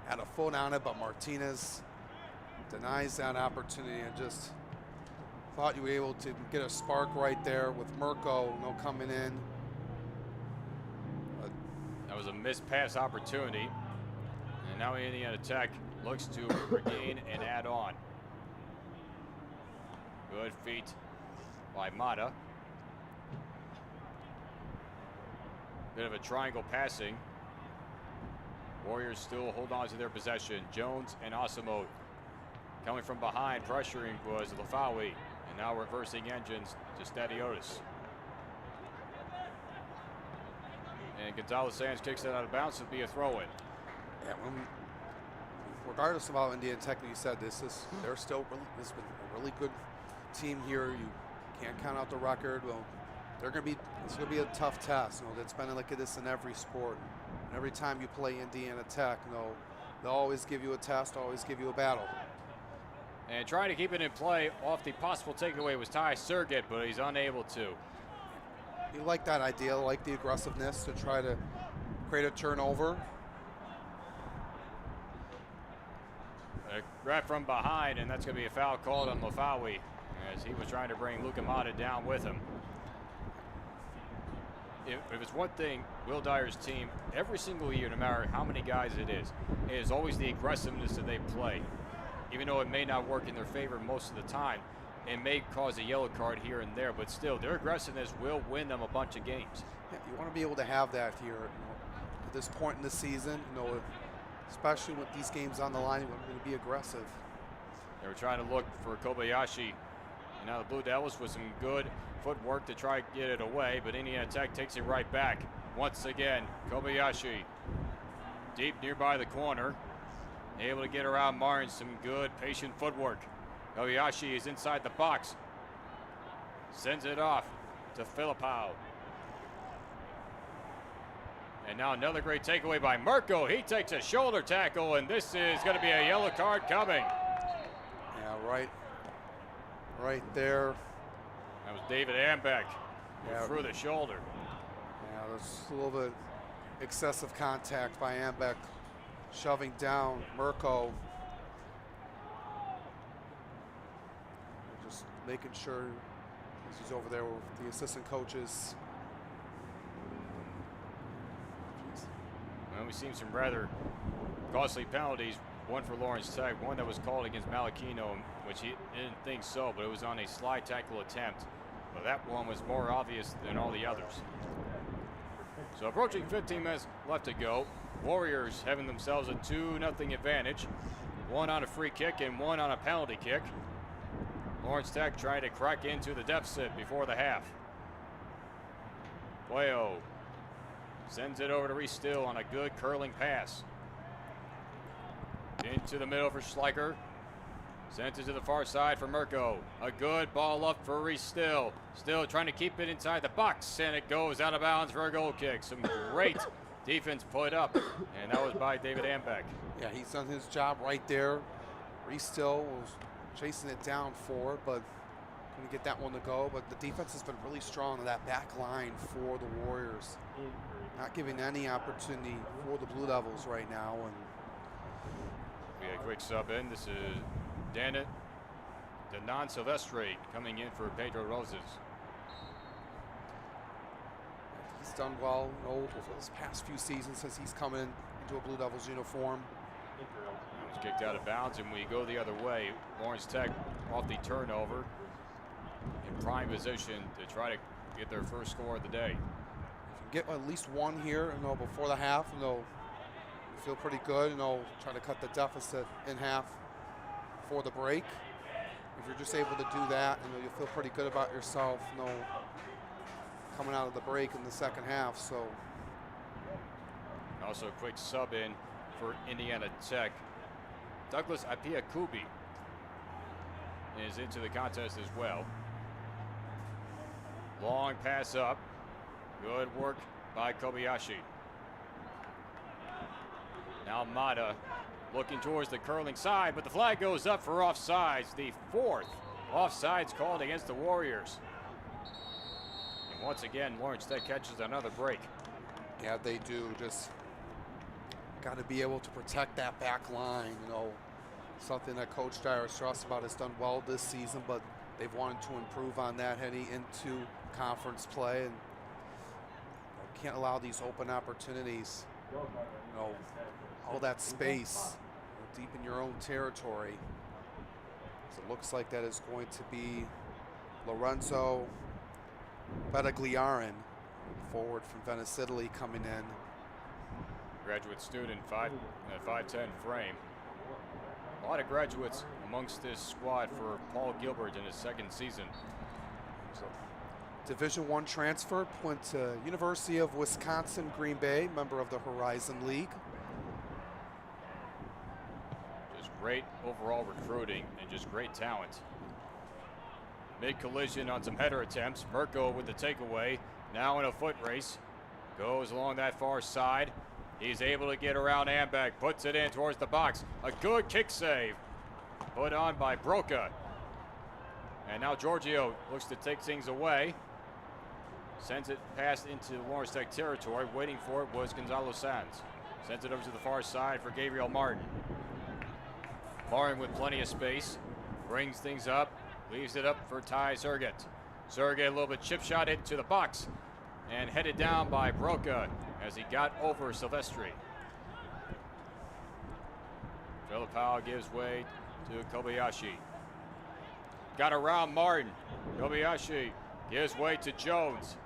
had a foot on it, but Martinez denies that opportunity and just thought you were able to get a spark right there with Mirko, coming in. But that was a missed pass opportunity. And now Indiana Tech looks to regain and add on. Good feet by Mata. Bit of a triangle passing. Warriors still hold on to their possession. Jones and Asimo coming from behind, pressuring was Lafawi. And now reversing engines to Stadiotis. And Gonzalez Sands kicks it out of bounds to be a throw-in. Yeah, regardless of how Indiana Tech, you said this has been a really good team here. You can't count out the record. Well, it's gonna be a tough test. That's been like this in every sport. And every time you play Indiana Tech, they'll always give you a test, always give you a battle. And trying to keep it in play off the possible takeaway was Ty Sergett, but he's unable to. You like that idea, like the aggressiveness to try to create a turnover. A grab from behind, and that's going to be a foul called on Lafawi as he was trying to bring Luka Mata down with him. If it's one thing, Will Dyer's team, every single year, no matter how many guys it is always the aggressiveness that they play. Even though it may not work in their favor most of the time, it may cause a yellow card here and there, but still, their aggressiveness will win them a bunch of games. Yeah, you want to be able to have that here at this point in the season, especially with these games on the line. You want to be aggressive. They were trying to look for Kobayashi. And now the Blue Devils with some good footwork to try to get it away, but Indiana Tech takes it right back. Once again, Kobayashi deep nearby the corner. Able to get around Martin, some good patient footwork. Kobayashi is inside the box. Sends it off to Filipao. And now another great takeaway by Mirko. He takes a shoulder tackle, and this is going to be a yellow card coming. Yeah, right there. That was David Ambeck through the shoulder. Yeah, there's a little bit excessive contact by Ambeck, shoving down Mirko. Just making sure he's over there with the assistant coaches. Well, we've seen some rather costly penalties. One for Lawrence Tech, one that was called against Malachino, which he didn't think so, but it was on a slide tackle attempt. But that one was more obvious than all the others. So approaching 15 minutes left to go. Warriors having themselves a 2-0 advantage. One on a free kick and one on a penalty kick. Lawrence Tech trying to crack into the deficit before the half. Puello sends it over to Reese Still on a good curling pass. Into the middle for Schleicher. Sent it to the far side for Mirko. A good ball up for Reese Still. Still trying to keep it inside the box, and it goes out of bounds for a goal kick. Some great defense put up, and that was by David Ambeck. Yeah, he's done his job right there. Reese Still was chasing it down forward, but couldn't get that one to go. But the defense has been really strong in that back line for the Warriors. Not giving any opportunity for the Blue Devils right now. And we had a quick sub in. This is Denon Silvestre coming in for Pedro Roses. He's done well, over this past few seasons since he's come in into a Blue Devils uniform. It was kicked out of bounds, and we go the other way. Lawrence Tech off the turnover in prime position to try to get their first score of the day. If you get at least one here, before the half, you feel pretty good. Try to cut the deficit in half for the break. If you're just able to do that, you'll feel pretty good about yourself. Coming out of the break in the second half. So also a quick sub in for Indiana Tech. Douglas Apia-Kubi is into the contest as well. Long pass up. Good work by Kobayashi. Now Mata looking towards the curling side, but the flag goes up for offsides. The fourth offsides called against the Warriors. once again, Lawrence Tech catches another break. Yeah, they do. Just got to be able to protect that back line. You know, something that Coach Dyer Strauss has done well this season, but they've wanted to improve on that heading into conference play, and can't allow these open opportunities. You know, all that space deep in your own territory. So it looks like that is going to be Lorenzo Bettagliarin, forward from Venice, Italy, coming in. Graduate student, 5'10" frame. A lot of graduates amongst this squad for Paul Gilbert in his second season. So, Division I transfer, went to University of Wisconsin, Green Bay, member of the Horizon League. Just great overall recruiting and just great talent. Mid-collision on some header attempts. Mirko with the takeaway. Now in a foot race. Goes along that far side. He's able to get around Ambeck. Puts it in towards the box. A good kick save. Put on by Broca. And now Giorgio looks to take things away. Sends it past into Lawrence Tech territory. Waiting for it was Gonzalo Sanz. Sends it over to the far side for Gabriel Martin. Martin with plenty of space. Brings things up. Leaves it up for Ty Serget. Serget a little bit chip shot into the box. And headed down by Broca as he got over Silvestri. Filipao gives way to Kobayashi. Got around Martin. Kobayashi gives way to Jones.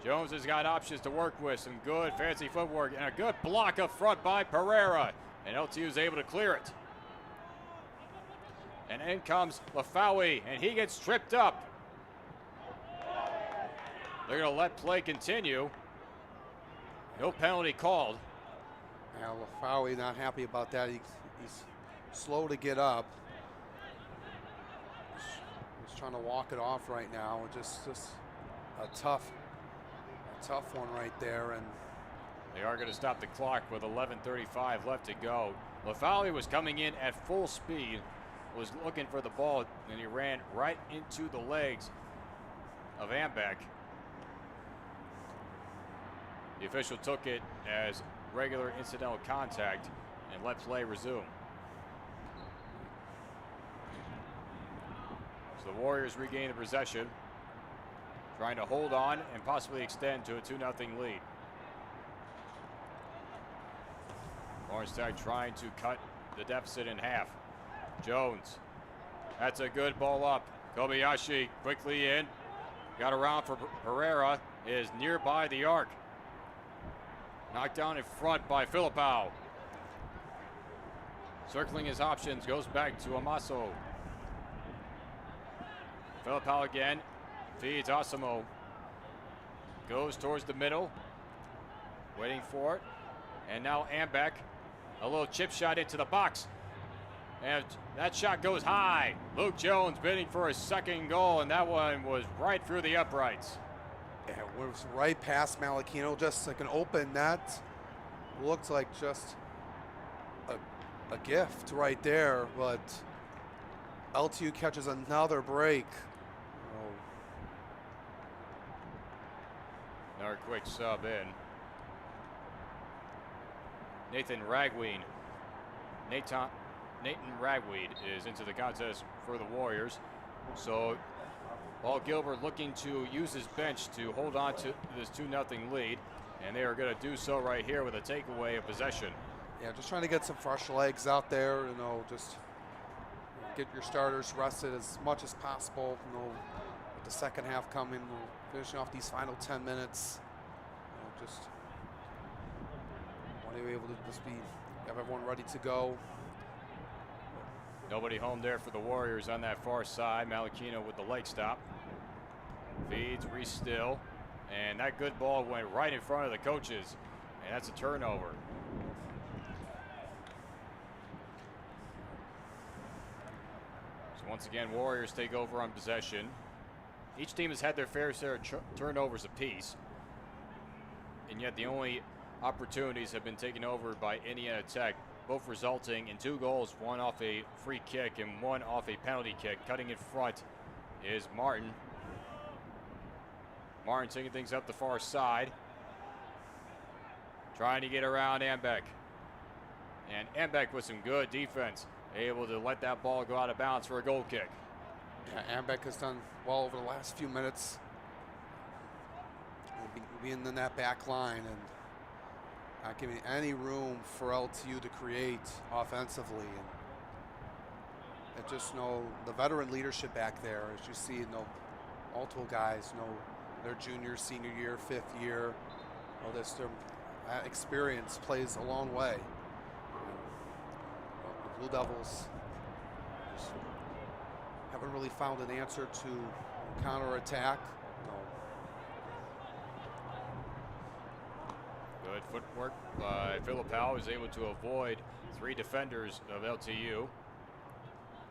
Jones has got options to work with. Some good fancy footwork and a good block up front by Pereira. And LTU is able to clear it. And in comes Lafawi, and he gets tripped up. They're going to let play continue. No penalty called. Yeah, Lafawi not happy about that. He's slow to get up. He's trying to walk it off right now. Just a tough one right there. And they are going to stop the clock with 11:35 left to go. Lafawi was coming in at full speed, was looking for the ball, and he ran right into the legs of Ambeck. The official took it as regular incidental contact and let play resume. So the Warriors regain the possession, trying to hold on and possibly extend to a 2-0 lead. Lawrence Tech trying to cut the deficit in half. Jones, that's a good ball up. Kobayashi quickly in, got around for Pereira, is nearby the arc. Knocked down in front by Filipao. Circling his options, goes back to Amaso. Filipao again, feeds Asamo. Goes towards the middle, waiting for it. And now Ambeck, a little chip shot into the box. And that shot goes high. Luke Jones bidding for his second goal, and that one was right through the uprights. yeah, it was right past Malachino, just like an open net. Looked like just a gift right there, but LTU catches another break. Oh. Another quick sub in. Nathan Ragweed is into the contest for the Warriors. So Paul Gilbert looking to use his bench to hold on to this 2-0 lead. And they are going to do so right here with a takeaway of possession. Yeah, just trying to get some fresh legs out there, you know, just get your starters rested as much as possible, you know, with the second half coming, finishing off these final 10 minutes. You know, just want to be able to just have everyone ready to go. Nobody home there for the Warriors on that far side. Malachino with the leg stop. Feeds, re-still. And that good ball went right in front of the coaches. And that's a turnover. So once again, Warriors take over on possession. Each team has had their fair share of turnovers apiece. And yet the only opportunities have been taken over by Indiana Tech, both resulting in 2 goals, one off a free kick and one off a penalty kick. Cutting in front is Martin. Martin taking things up the far side. Trying to get around Ambeck. And Ambeck with some good defense. Able to let that ball go out of bounds for a goal kick. Yeah, Ambeck has done well over the last few minutes. Being in that back line and not giving any room for LTU to create offensively. And just the veteran leadership back there, as you see, multiple guys, their junior, senior year, fifth year. Their experience plays a long way. The Blue Devils just haven't really found an answer to counterattack. Good footwork by Philip Powell, is able to avoid 3 defenders of LTU.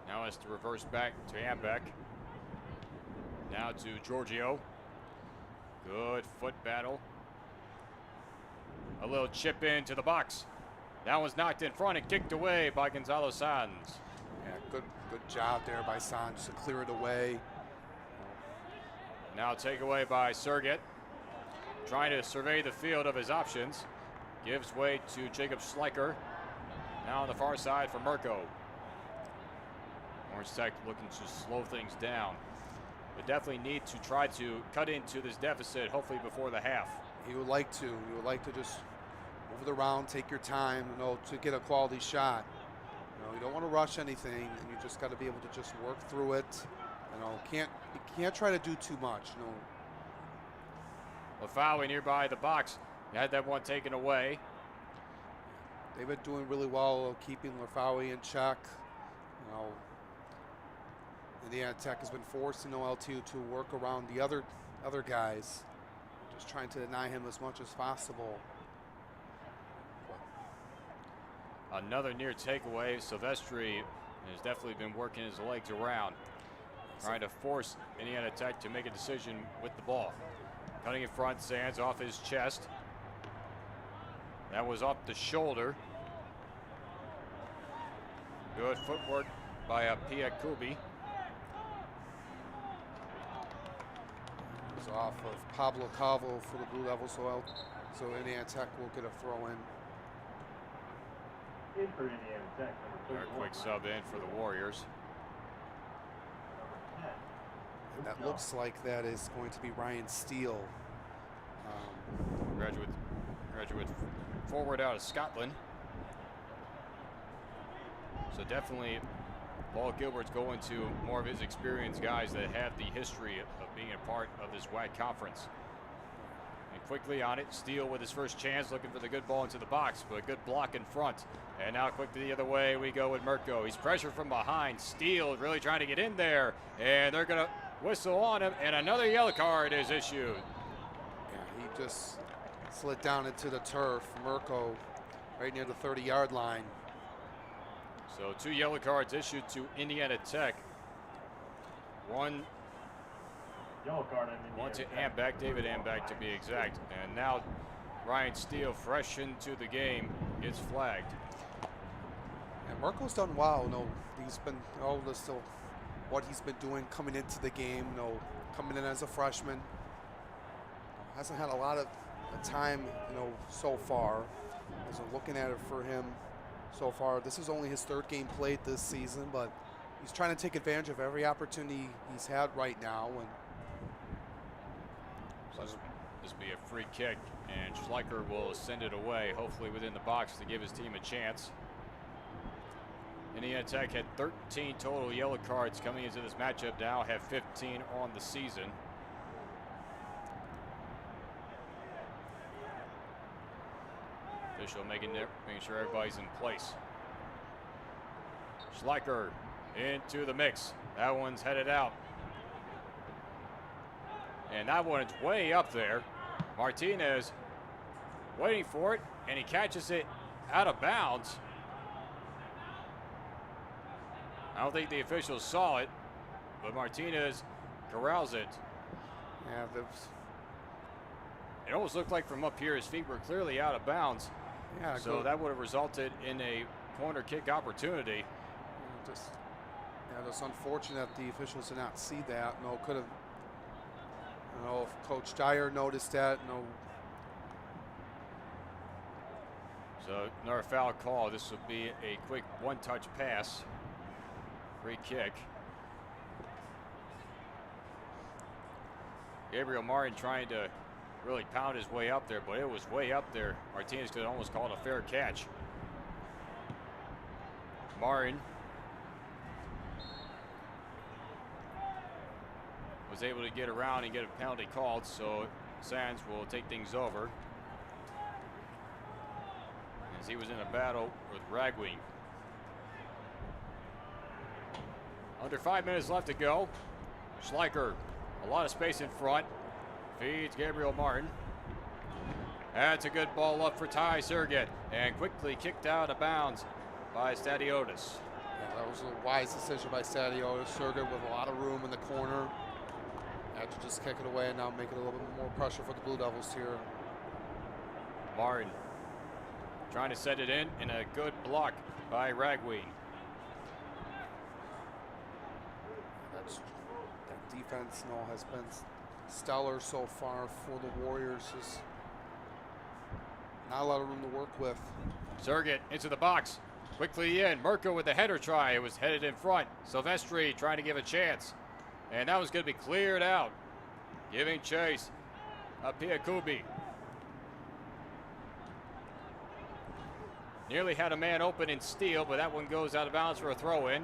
Now has to reverse back to Ambeck. Now to Giorgio. Good foot battle. A little chip into the box. That one's knocked in front and kicked away by Gonzalo Sanz. Yeah, good job there by Sanz to clear it away. Now takeaway by Sergett. Trying to survey the field of his options. Gives way to Jacob Schleicher. Now on the far side for Mirko. Orange Tech looking to slow things down. But definitely need to try to cut into this deficit, hopefully before the half. He would like to. He would like to just over the round, take your time, to get a quality shot. You don't want to rush anything, and you just got to be able to just work through it. You can't try to do too much. Lafawi nearby the box. Had that one taken away. They've been doing really well keeping Lafawi in check. Indiana Tech has been forcing LTU to work around the other guys, just trying to deny him as much as possible. Another near takeaway. Silvestri has definitely been working his legs around, trying to force Indiana Tech to make a decision with the ball. Cutting in front, Sands off his chest. That was off the shoulder. Good footwork by Piet Kubi. It's off of Pablo Calvo for the Blue Devils, so Indiana Tech will get a throw in. In for Indiana Tech, number 31. A quick sub in for the Warriors. And that looks like that is going to be Ryan Steele. Graduate forward out of Scotland. So definitely Paul Gilbert's going to more of his experienced guys that have the history of being a part of this WAC conference. And quickly on it, Steele with his first chance, looking for the good ball into the box, but a good block in front. And now quickly the other way we go with Mirko. He's pressured from behind. Steele really trying to get in there, and they're going to whistle on him, and another yellow card is issued. Yeah, he just slid down into the turf. Mirko right near the 30-yard line. So 2 yellow cards issued to Indiana Tech. One Yellow card on to Ambeck, David Ambeck to be exact. And now Ryan Steele, fresh into the game, gets flagged. And Mirko's done well. He's been what he's been doing coming into the game. Coming in as a freshman. Hasn't had a lot of time, so far. As I'm looking at it for him so far, this is only his 3rd game played this season, but he's trying to take advantage of every opportunity he's had right now. And This will be a free kick, and Schleicher will send it away, hopefully within the box to give his team a chance. Indiana Tech had 13 total yellow cards coming into this matchup, now have 15 on the season. Official making sure everybody's in place. Schleicher into the mix. That one's headed out. And that one's way up there. Martinez waiting for it, and he catches it out of bounds. I don't think the officials saw it, but Martinez corrals it. yeah, It almost looked like from up here his feet were clearly out of bounds. yeah. So that would have resulted in a corner kick opportunity. Just unfortunate the officials did not see that. Could have. I don't know if Coach Dyer noticed that. No. So another foul call. This will be a quick one-touch pass. Free kick. Gabriel Martin trying to really pound his way up there, but it was way up there. Martinez could almost call it a fair catch. Martin was able to get around and get a penalty called, so Sands will take things over as he was in a battle with Ragwing. Under 5 minutes left to go. Schleicher, a lot of space in front, feeds Gabriel Martin. That's a good ball up for Ty Sergett, and quickly kicked out of bounds by Stadiotis. Yeah, that was a wise decision by Stadiotis. Sergett with a lot of room in the corner. Had to just kick it away and now make it a little bit more pressure for the Blue Devils here. Martin trying to set it in, and a good block by Ragween. That defense, has been stellar so far for the Warriors. Just not a lot of room to work with. Sergett into the box, quickly in. Mirko with the header try. It was headed in front. Silvestri trying to give a chance, and that was going to be cleared out. Giving chase, Piakubi. Nearly had a man open in steal, but that one goes out of bounds for a throw-in.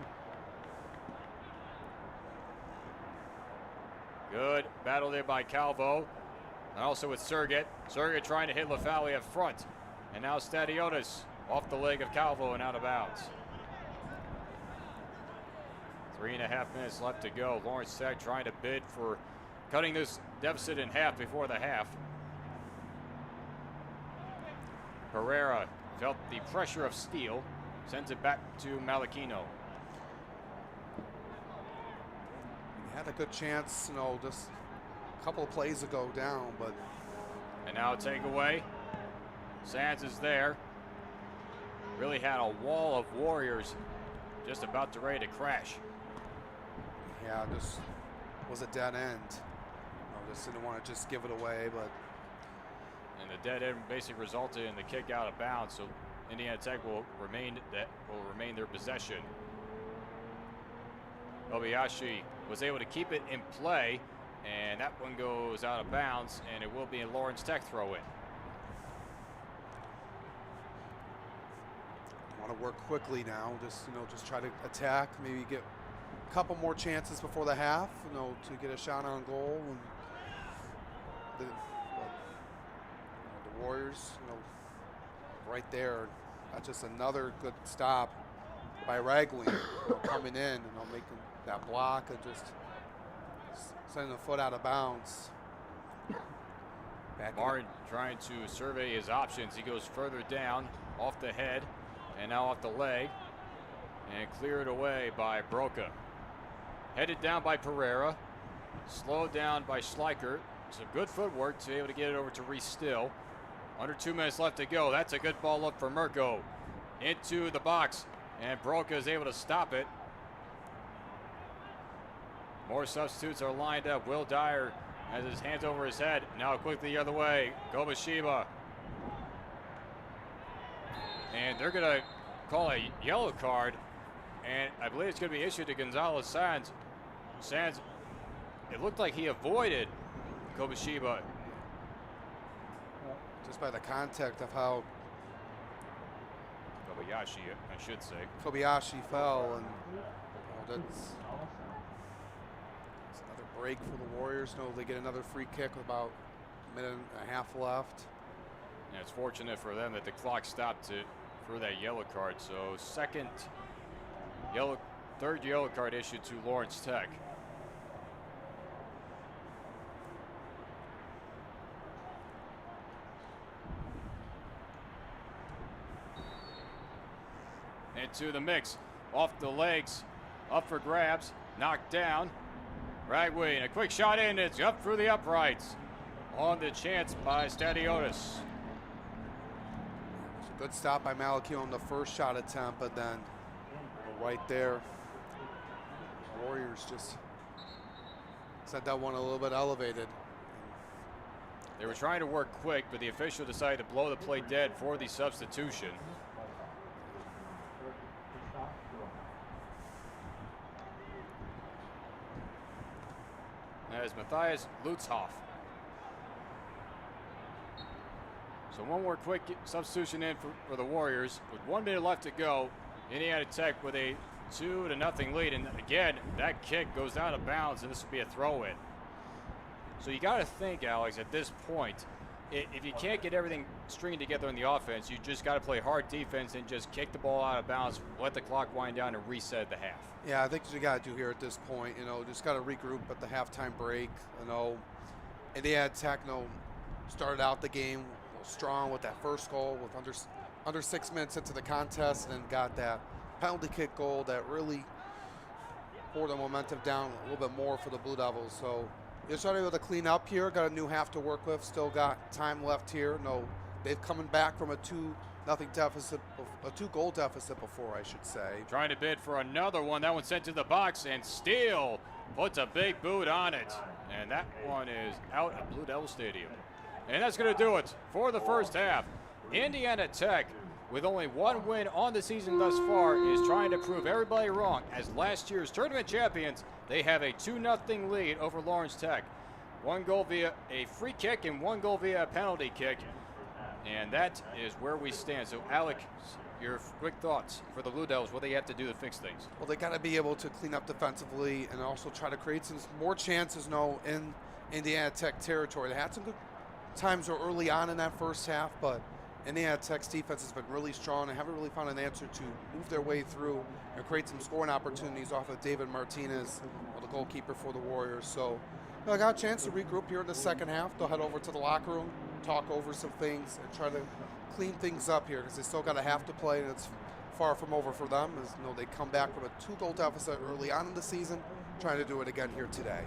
Good battle there by Calvo. And also with Sergett. Sergett trying to hit Lafali up front. And now Stadiotis off the leg of Calvo and out of bounds. 3.5 minutes left to go. Lawrence Tech trying to bid for cutting this deficit in half before the half. Pereira felt the pressure of Steele, sends it back to Malachino. He had a good chance, just a couple of plays ago down, but. And now a takeaway. Sands is there. Really had a wall of Warriors just about to ready to crash. Yeah, this was a dead end. Just didn't want to just give it away, but. And the dead end basically resulted in the kick out of bounds, so Indiana Tech will remain their possession. Kobayashi was able to keep it in play, and that one goes out of bounds, and it will be a Lawrence Tech throw-in. Want to work quickly now. Just try to attack. Maybe get a couple more chances before the half. To get a shot on goal. And the Warriors, right there. That's just another good stop by Ragling, coming in and making that block and just sending the foot out of bounds. Martin trying to survey his options. He goes further down, off the head, and now off the leg, and cleared away by Broca. Headed down by Pereira, slowed down by Schleicher. Some good footwork to be able to get it over to Reese Still. Under 2 minutes left to go. That's a good ball up for Mirko. Into the box, and Broca is able to stop it. More substitutes are lined up. Will Dyer has his hands over his head. Now quickly the other way. Kobashiba. And they're going to call a yellow card, and I believe it's going to be issued to Gonzalez Sands. Sands, it looked like he avoided Kobashiba. Just by the contact of how Kobayashi, I should say. Kobayashi fell, and that's another break for the Warriors. They get another free kick with about a minute and a half left. And it's fortunate for them that the clock stopped for that yellow card. So third yellow card issued to Lawrence Tech. Into the mix, off the legs, up for grabs, knocked down. Ragway, a quick shot in, it's up through the uprights. On the chance by Stadiotis. Good stop by Malachio on the first shot attempt, but then right there, Warriors just sent that one a little bit elevated. They were trying to work quick, but the official decided to blow the play dead for the substitution. As Matthias Lutzhoff. So one more quick substitution in for the Warriors. With 1 minute left to go, Indiana Tech with a 2-0 lead. And again, that kick goes out of bounds, and this will be a throw-in. So you got to think, Alex, at this point, if you can't get everything stringing together in the offense, you just got to play hard defense and just kick the ball out of bounds, let the clock wind down, and reset the half. Yeah, I think what you got to do here at this point, just got to regroup at the halftime break. Indiana Tech, started out the game strong with that first goal with under 6 minutes into the contest, and got that penalty kick goal that really poured the momentum down a little bit more for the Blue Devils. So you're starting able to clean up here. Got a new half to work with. Still got time left here. They've coming back from a 2-0 deficit, a 2-goal deficit before, I should say. Trying to bid for another one. That one sent to the box, and Steele puts a big boot on it. And that one is out of Blue Devil Stadium. And that's going to do it for the first half. Indiana Tech, with only one win on the season thus far, is trying to prove everybody wrong. As last year's tournament champions, they have a 2-0 lead over Lawrence Tech. 1 goal via a free kick and 1 goal via a penalty kick. And that is where we stand. So, Alec, your quick thoughts for the Blue Devils, what they have to do to fix things? Well, they got to be able to clean up defensively and also try to create some more chances in Indiana Tech territory. They had some good times early on in that first half, but Indiana Tech's defense has been really strong and haven't really found an answer to move their way through and create some scoring opportunities off of David Martinez, the goalkeeper for the Warriors. So I got a chance to regroup here in the second half. They'll head over to the locker room, talk over some things, and try to clean things up here because they still got a half to play, and it's far from over for them. As they come back from a 2-goal deficit early on in the season, trying to do it again here today.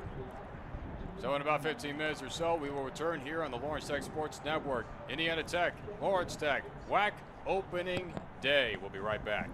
So in about 15 minutes or so, we will return here on the Lawrence Tech Sports Network. Indiana Tech, Lawrence Tech, WAC opening day. We'll be right back.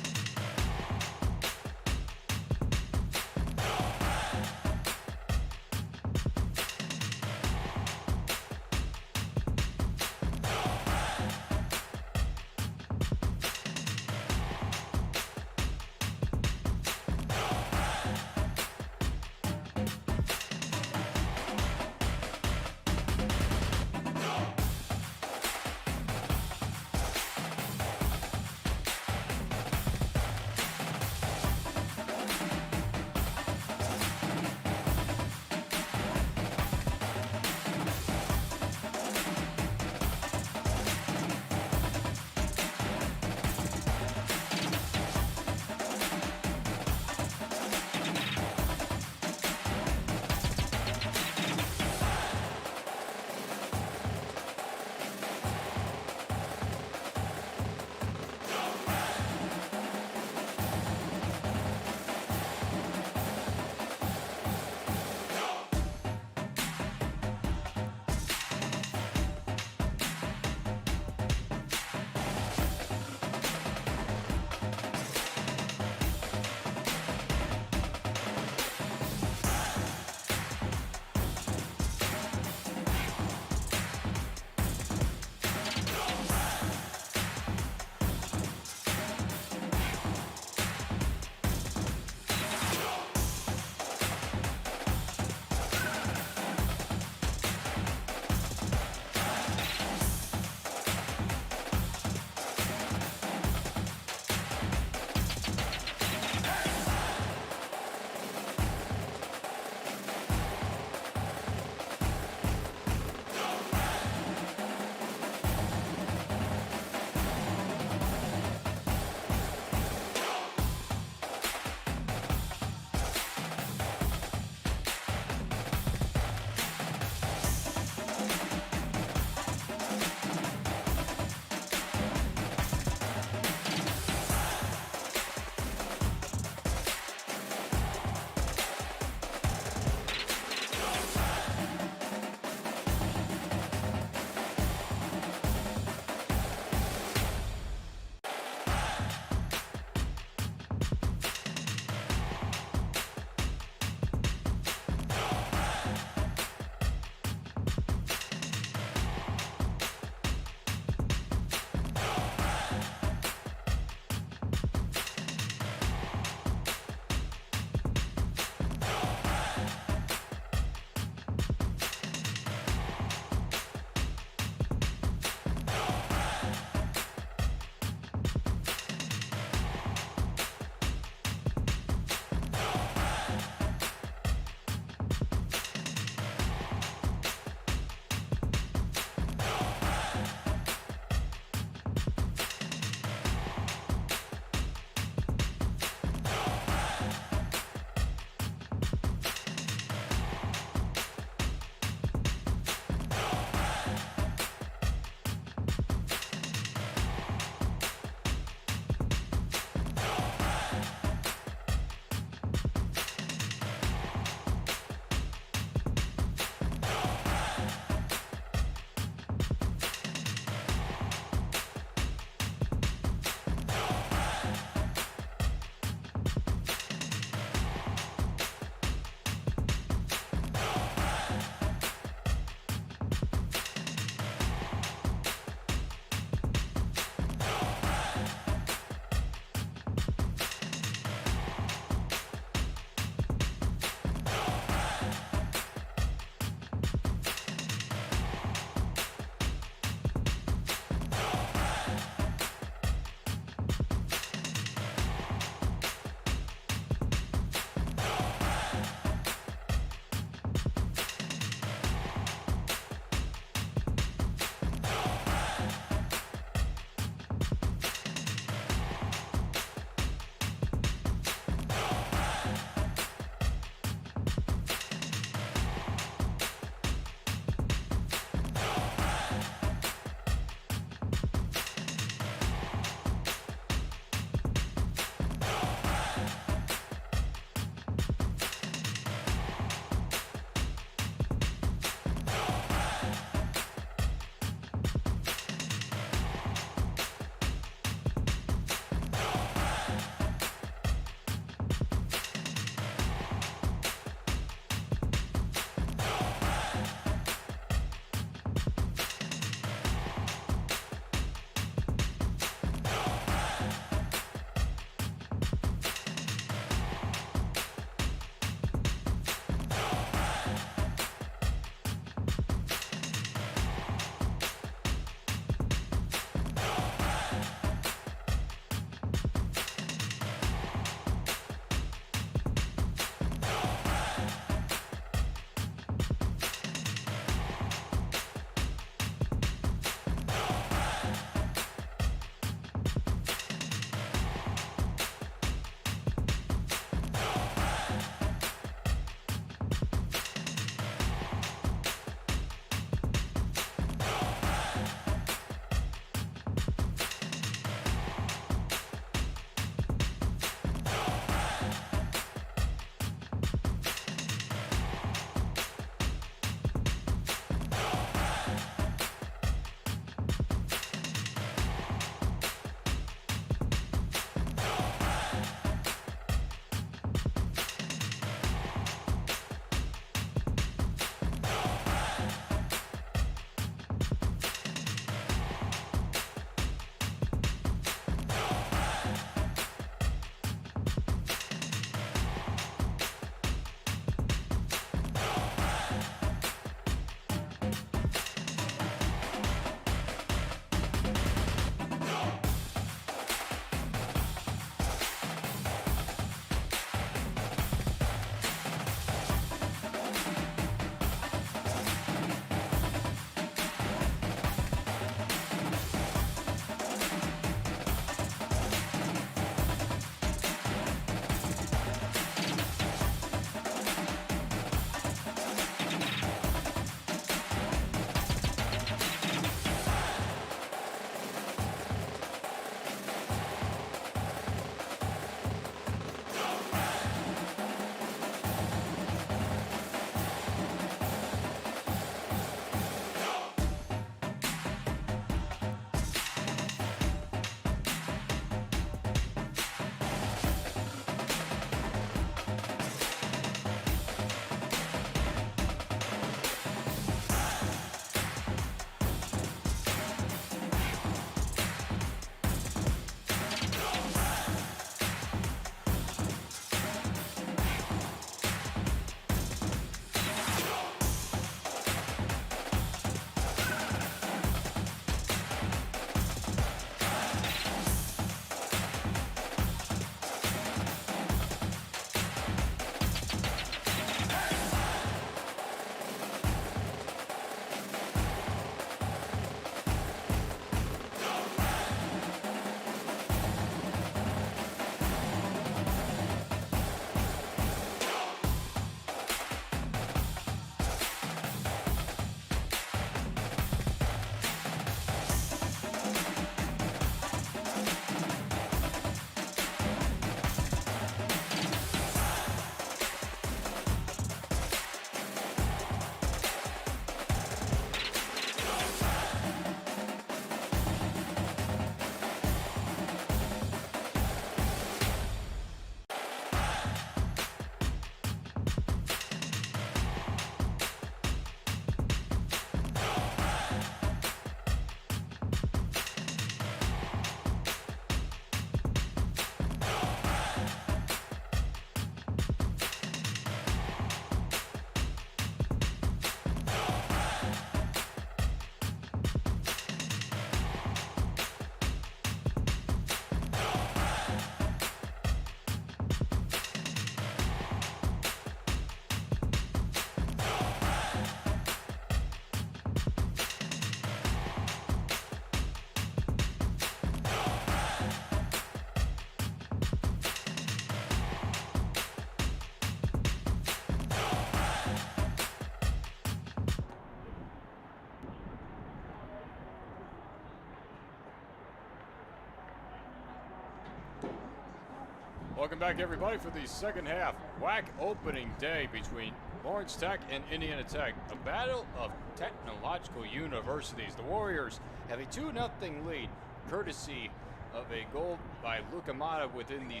Welcome back, everybody, for the second half. WAC opening day between Lawrence Tech and Indiana Tech. A battle of technological universities. The Warriors have a 2-0 lead, courtesy of a goal by Luke Amata within the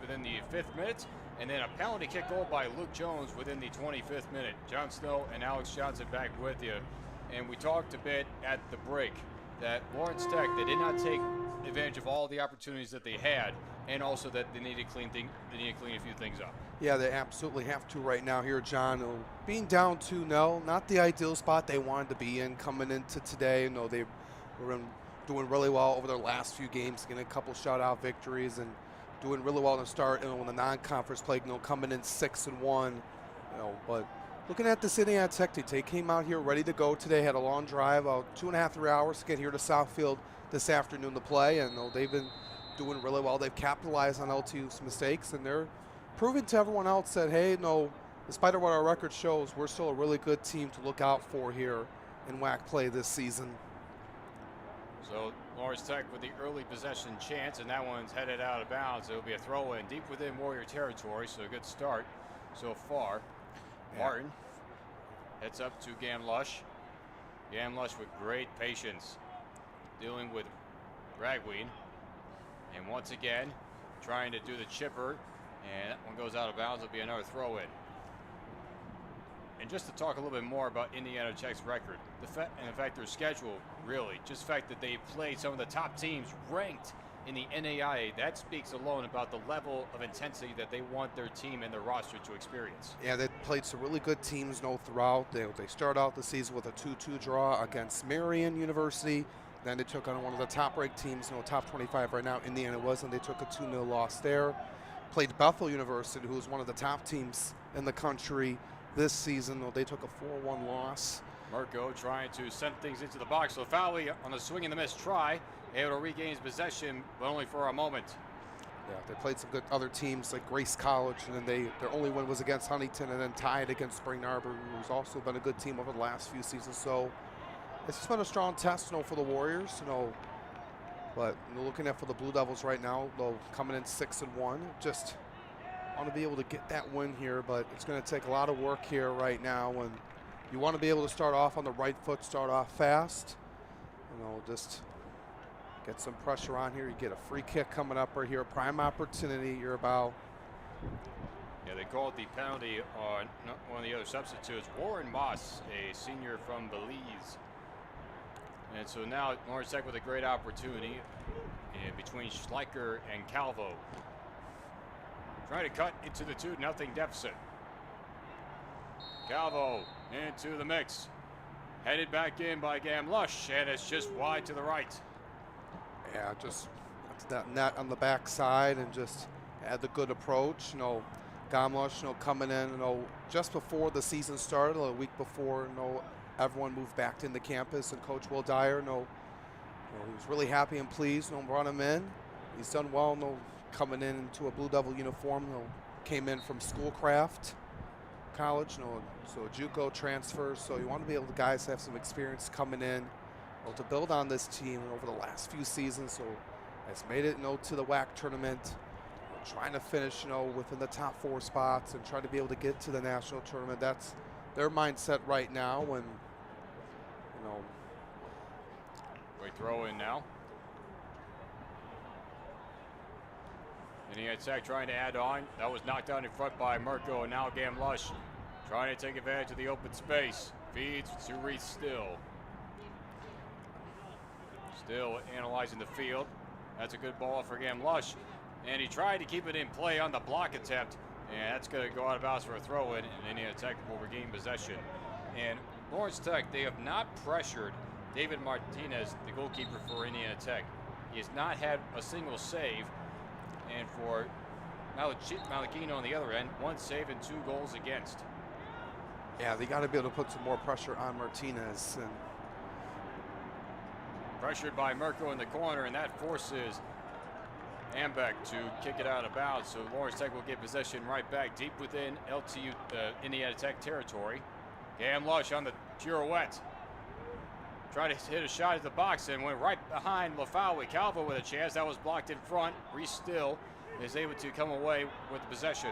5th minute, and then a penalty kick goal by Luke Jones within the 25th minute. John Snow and Alex Johnson back with you. And we talked a bit at the break that Lawrence Tech, they did not take advantage of all the opportunities that they had, and also that they need to clean a few things up. Yeah, they absolutely have to right now here, John. Being down 2-0, not the ideal spot they wanted to be in coming into today. You know, they were doing really well over their last few games, getting a couple shutout victories and doing really well to start. You know, in the non-conference play, you know, coming in 6-1. You know, but looking at this Indiana Tech team, they came out here ready to go today. Had a long drive, 2.5 3 hours to get here to Southfield this afternoon to play, and you know, they've been doing really well. They've capitalized on LTU's mistakes, and they're proving to everyone else that, hey, no, despite of what our record shows, we're still a really good team to look out for here in WAC play this season. So Lawrence Tech with the early possession chance, and that one's headed out of bounds. It'll be a throw-in deep within Warrior territory, so a good start so far. Yeah. Martin heads up to Gamlush. Gamlush with great patience, dealing with Ragweed. And once again, trying to do the chipper, and that one goes out of bounds. It'll be another throw-in. And just to talk a little bit more about Indiana Tech's record, and in fact their schedule, really, just the fact that they played some of the top teams ranked in the NAIA, that speaks alone about the level of intensity that they want their team and their roster to experience. Yeah, they played some really good teams throughout. They started out the season with a 2-2 draw against Marion University. Then they took on one of the top-ranked teams, top 25 right now, Indiana was, and they took a 2-0 loss there. Played Bethel University, who was one of the top teams in the country this season. They took a 4-1 loss. Mirko trying to send things into the box. So Fowley on the swing and the miss try, able to regain his possession, but only for a moment. Yeah, they played some good other teams like Grace College, and then their only win was against Huntington, and then tied against Spring Arbor, who's also been a good team over the last few seasons. So it's just been a strong test, for the Warriors, But looking at for the Blue Devils right now, though, coming in 6-1, just want to be able to get that win here. But it's going to take a lot of work here right now, and you want to be able to start off on the right foot, start off fast. Just get some pressure on here. You get a free kick coming up right here, prime opportunity. You're about. Yeah, they called the penalty on one of the other substitutes, Warren Moss, a senior from Belize. And so now Lawrence Tech with a great opportunity between Schleicher and Calvo. Trying to cut into the 2-0 deficit. Calvo into the mix. Headed back in by Gamlush, and it's just wide to the right. Yeah, just that net on the backside and just had the good approach. Gamlush, coming in, just before the season started, a week before, everyone moved back into campus, and Coach Will Dyer, he was really happy and pleased, brought him in. He's done well, coming into a Blue Devil uniform, came in from Schoolcraft College, so a JUCO transfer. So you want to be able to guys have some experience coming in, to build on this team over the last few seasons. So has made it, to the WAC tournament, trying to finish, within the top 4 spots and trying to be able to get to the national tournament. That's their mindset right now. When we throw in now. Indiana Tech trying to add on. That was knocked down in front by Mirko, and now Gamlush trying to take advantage of the open space. Feeds to Reese Still. Still analyzing the field. That's a good ball for Gamlush. And he tried to keep it in play on the block attempt. And that's going to go out of bounds for a throw-in, and Indiana Tech will regain possession. And Lawrence Tech, they have not pressured David Martinez, the goalkeeper for Indiana Tech. He has not had a single save. And for Malachino on the other end, 1 save and 2 goals against. Yeah, they got to be able to put some more pressure on Martinez. And pressured by Mirko in the corner, and that forces Ambeck to kick it out of bounds. So Lawrence Tech will get possession right back deep within LTU Indiana Tech territory. Gamlush on the pirouette. Tried to hit a shot at the box and went right behind Lafayette. Calvo with a chance. That was blocked in front. Reese Still is able to come away with the possession.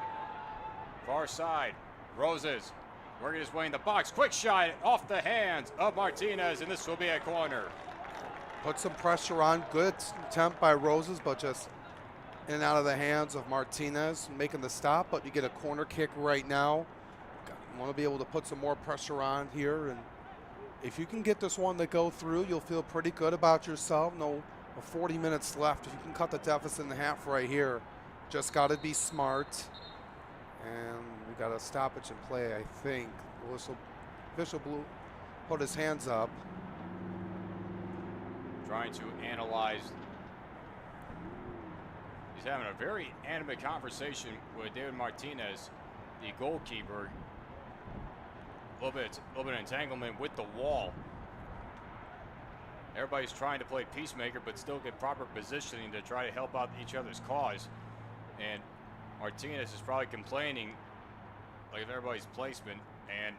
Far side, Roses working his way in the box. Quick shot off the hands of Martinez, and this will be a corner. Put some pressure on. Good attempt by Roses, but just in and out of the hands of Martinez, making the stop. But you get a corner kick right now. You want to be able to put some more pressure on here, and if you can get this one to go through, you'll feel pretty good about yourself. No, 40 minutes left. If you can cut the deficit in half right here, just got to be smart. And we got a stoppage in play, I think. Official Blue put his hands up. Trying to analyze. He's having a very animate conversation with David Martinez, the goalkeeper. A little bit of entanglement with the wall. Everybody's trying to play peacemaker, but still get proper positioning to try to help out each other's cause. And Martinez is probably complaining like of everybody's placement. And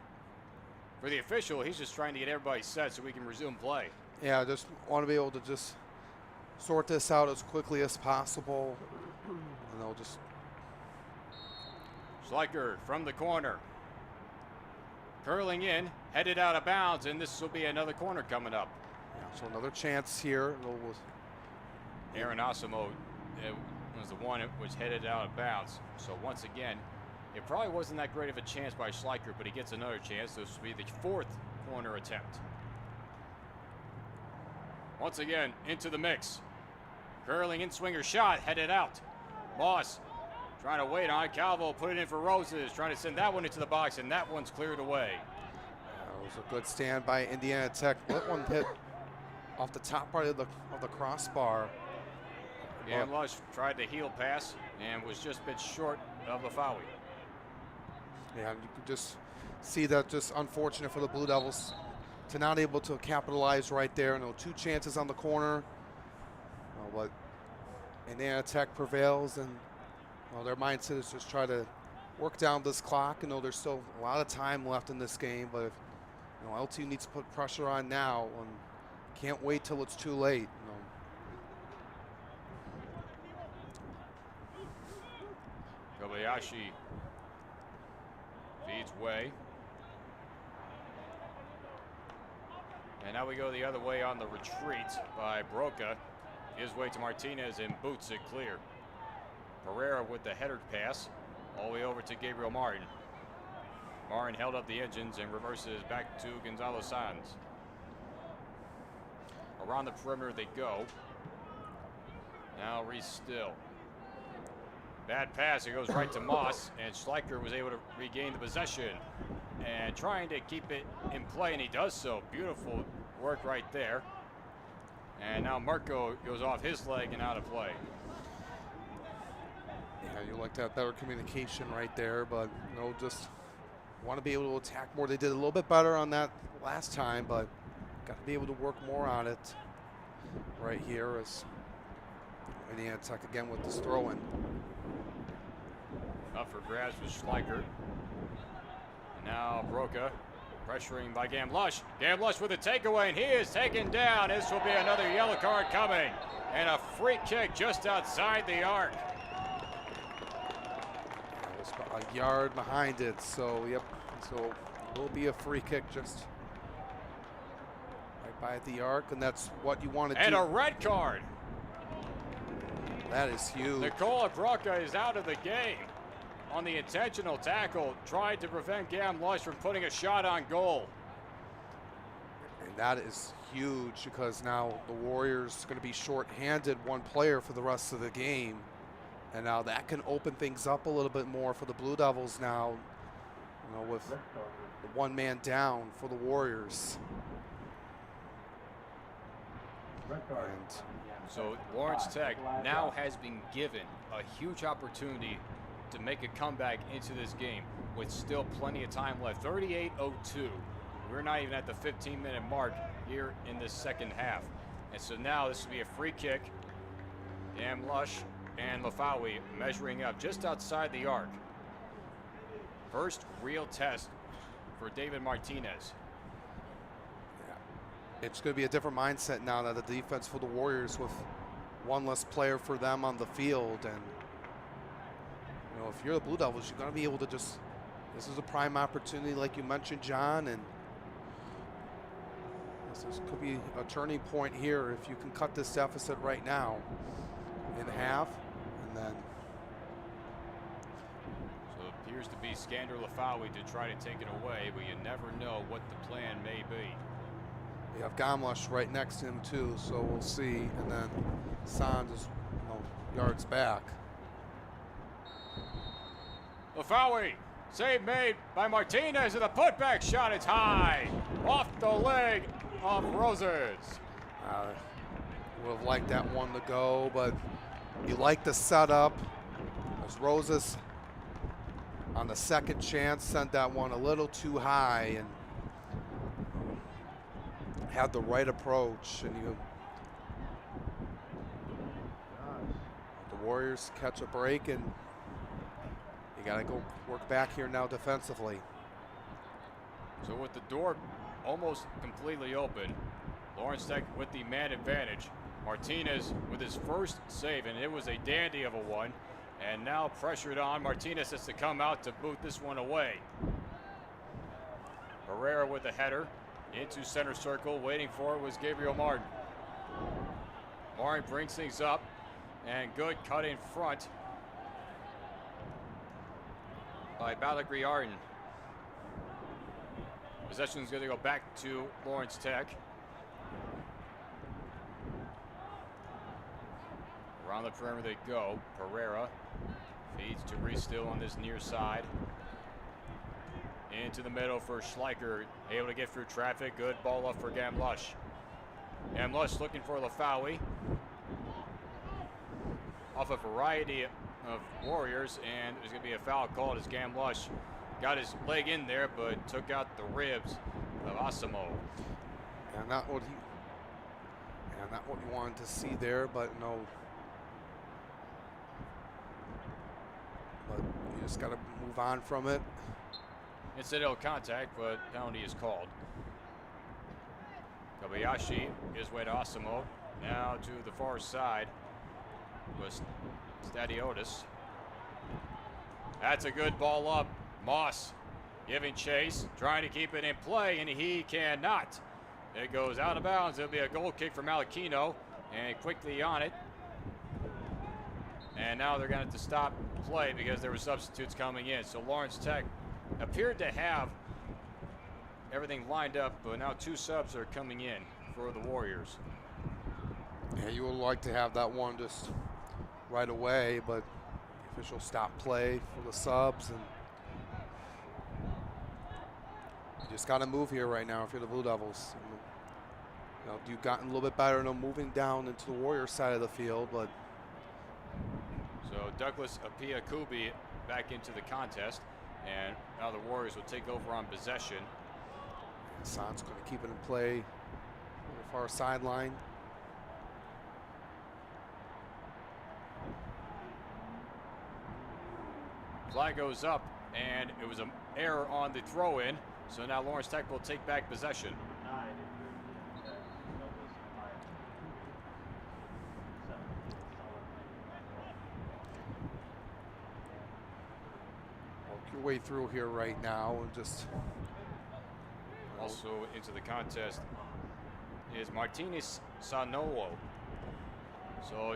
for the official, he's just trying to get everybody set so we can resume play. Yeah, just want to be able to just sort this out as quickly as possible. And they'll just. Schleicher from the corner. Curling in, headed out of bounds, and this will be another corner coming up. Yeah, so another chance here. Aaron Osimo was the one that was headed out of bounds. So once again, it probably wasn't that great of a chance by Schleicher, but he gets another chance. This will be the 4th corner attempt. Once again, into the mix. Curling in, swinger shot, headed out. Moss trying to wait on it. Calvo put it in for Roses, trying to send that one into the box, and that one's cleared away. That was a good stand by Indiana Tech. That one hit off the top part of the crossbar. Cam Lush tried the heel pass and was just a bit short of the foul. Yeah, you can just see that just unfortunate for the Blue Devils to not able to capitalize right there. No, 2 chances on the corner. But Indiana Tech prevails, and their mindset is just try to work down this clock. There's still a lot of time left in this game, but if, LTU needs to put pressure on now, and can't wait till it's too late. Kobayashi feeds way. And now we go the other way on the retreat by Broca. His way to Martinez and boots it clear. Pereira with the header pass all the way over to Gabriel Martin. Martin held up the engines and reverses back to Gonzalo Sanz. Around the perimeter they go. Now Reese Still. Bad pass, it goes right to Moss, and Schleicher was able to regain the possession and trying to keep it in play, and he does so. Beautiful work right there. And now Marco goes off his leg and out of play. Yeah, you like to have better communication right there, but just want to be able to attack more. They did a little bit better on that last time, but got to be able to work more on it right here as Indiana Tech again with this throw-in. Up for grabs with Schleicher. And now Broca pressuring by Gam Lush. Gam Lush with a takeaway, and he is taken down. This will be another yellow card coming. And a free kick just outside the arc. It was about a yard behind it, so yep. So it will be a free kick just right by the arc, and that's what you want to do. And a red card. That is huge. Nicola Broca is out of the game on the intentional tackle, tried to prevent Gam Lush from putting a shot on goal. And that is huge because now the Warriors are going to be short-handed one player for the rest of the game. And now that can open things up a little bit more for the Blue Devils now, with the 1 man down for the Warriors. And so Lawrence Tech now has been given a huge opportunity to make a comeback into this game with still plenty of time left. 38:02. We're not even at the 15-minute mark here in this second half. And so now this will be a free kick. Gam Lush and Lafawi measuring up just outside the arc. First real test for David Martinez. It's going to be a different mindset now that the defense for the Warriors with 1 less player for them on the field, and if you're the Blue Devils, you're going to be able to just, this is a prime opportunity like you mentioned, John, and this could be a turning point here if you can cut this deficit right now in half, and then. So it appears to be Skander Lafawi to try to take it away, but you never know what the plan may be. We have Gamlush right next to him too, so we'll see. And then Sand is yards back. Lafawi, save made by Martinez, and the putback shot is high, off the leg of Roses. Would have liked that one to go, but you like the setup. As Roses on the second chance sent that one a little too high and had the right approach, and the Warriors catch a break, and you got to go work back here now defensively. So with the door almost completely open, Lawrence Tech with the man advantage. Martinez with his first save, and it was a dandy of a one. And now pressured on, Martinez has to come out to boot this one away. Herrera with the header into center circle. Waiting for it was Gabriel Martin. Martin brings things up, and good cut in front by Balagriarden. Possession is going to go back to Lawrence Tech. Around the perimeter they go. Pereira feeds to Reese still on this near side. Into the middle for Schleicher. Able to get through traffic. Good ball up for Gamlush. Gamlush looking for Lafawi. Off a variety of Warriors, and there's going to be a foul called as Gamlush got his leg in there, but took out the ribs of Asimo. And not what you wanted to see there, but no. But you just got to move on from it. Incidental contact, but penalty is called. Kobayashi gives way to Asimo. Now to the far side was Stadiotis. That's a good ball up. Moss giving chase, trying to keep it in play, and he cannot. It goes out of bounds. It'll be a goal kick from Malachino, and quickly on it. And now they're going to have to stop play because there were substitutes coming in. So Lawrence Tech appeared to have everything lined up, but now two subs are coming in for the Warriors. Yeah, you would like to have that one just right away, but the official stopped play for the subs, and you just got to move here right now if you're the Blue Devils. You've gotten a little bit better, moving down into the Warriors side of the field, but. So Douglas Apia Kubi back into the contest, and now the Warriors will take over on possession. San's going to keep it in play on the far sideline. Flag goes up, and it was an error on the throw-in. So now Lawrence Tech will take back possession. Work your way through here right now and just. Also into the contest is Martinez Sanolo. So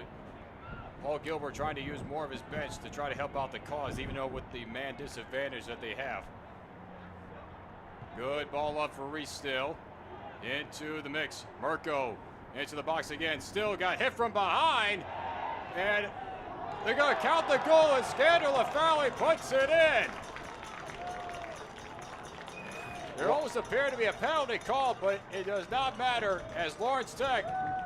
Paul Gilbert trying to use more of his bench to try to help out the cause, even though with the man disadvantage that they have. Good ball up for Reese still. Into the mix. Mirko into the box again. Still got hit from behind. And they're going to count the goal, and Skander Lafawi puts it in. There almost appeared to be a penalty call, but it does not matter as Lawrence Tech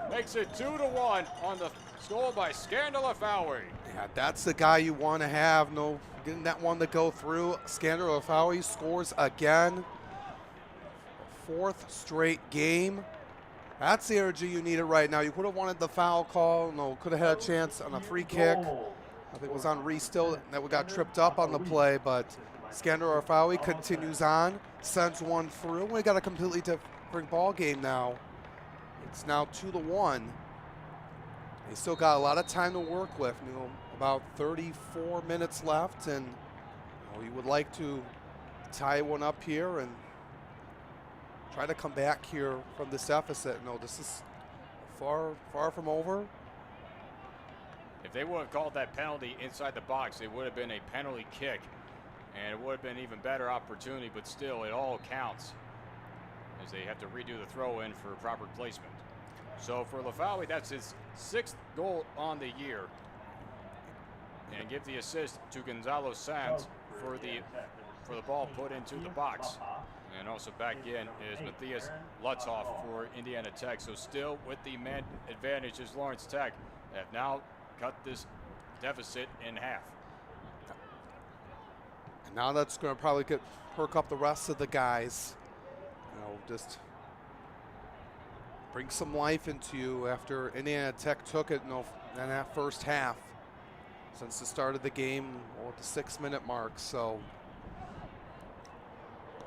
makes it 2-1 on the goal by Skander Lafawi. Yeah, that's the guy you want to have. No, getting that one to go through. Skander Lafawi scores again. Fourth straight game. That's the energy you needed right now. You could have wanted the foul call. No, could have had a chance on a free kick. I think it was on Reese still that we got tripped up on the play, but Skander Lafawi continues on, sends one through. We got a completely different ball game now. It's now 2-1. They still got a lot of time to work with. about 34 minutes left, and you would like to tie one up here and try to come back here from this deficit. No, this is far from over. If they would have called that penalty inside the box, it would have been a penalty kick, and it would have been even better opportunity, but still, it all counts as they have to redo the throw-in for proper placement. So for Lafawi, that's his 6th goal on the year. And give the assist to Gonzalo Sanz for the ball put into the box. And also back in is Matthias Lutzoff for Indiana Tech. So still with the man advantage is Lawrence Tech have now cut this deficit in half. And now that's going to probably perk up the rest of the guys. Just bring some life into you after Indiana Tech took it in that first half since the start of the game at the 6-minute mark. So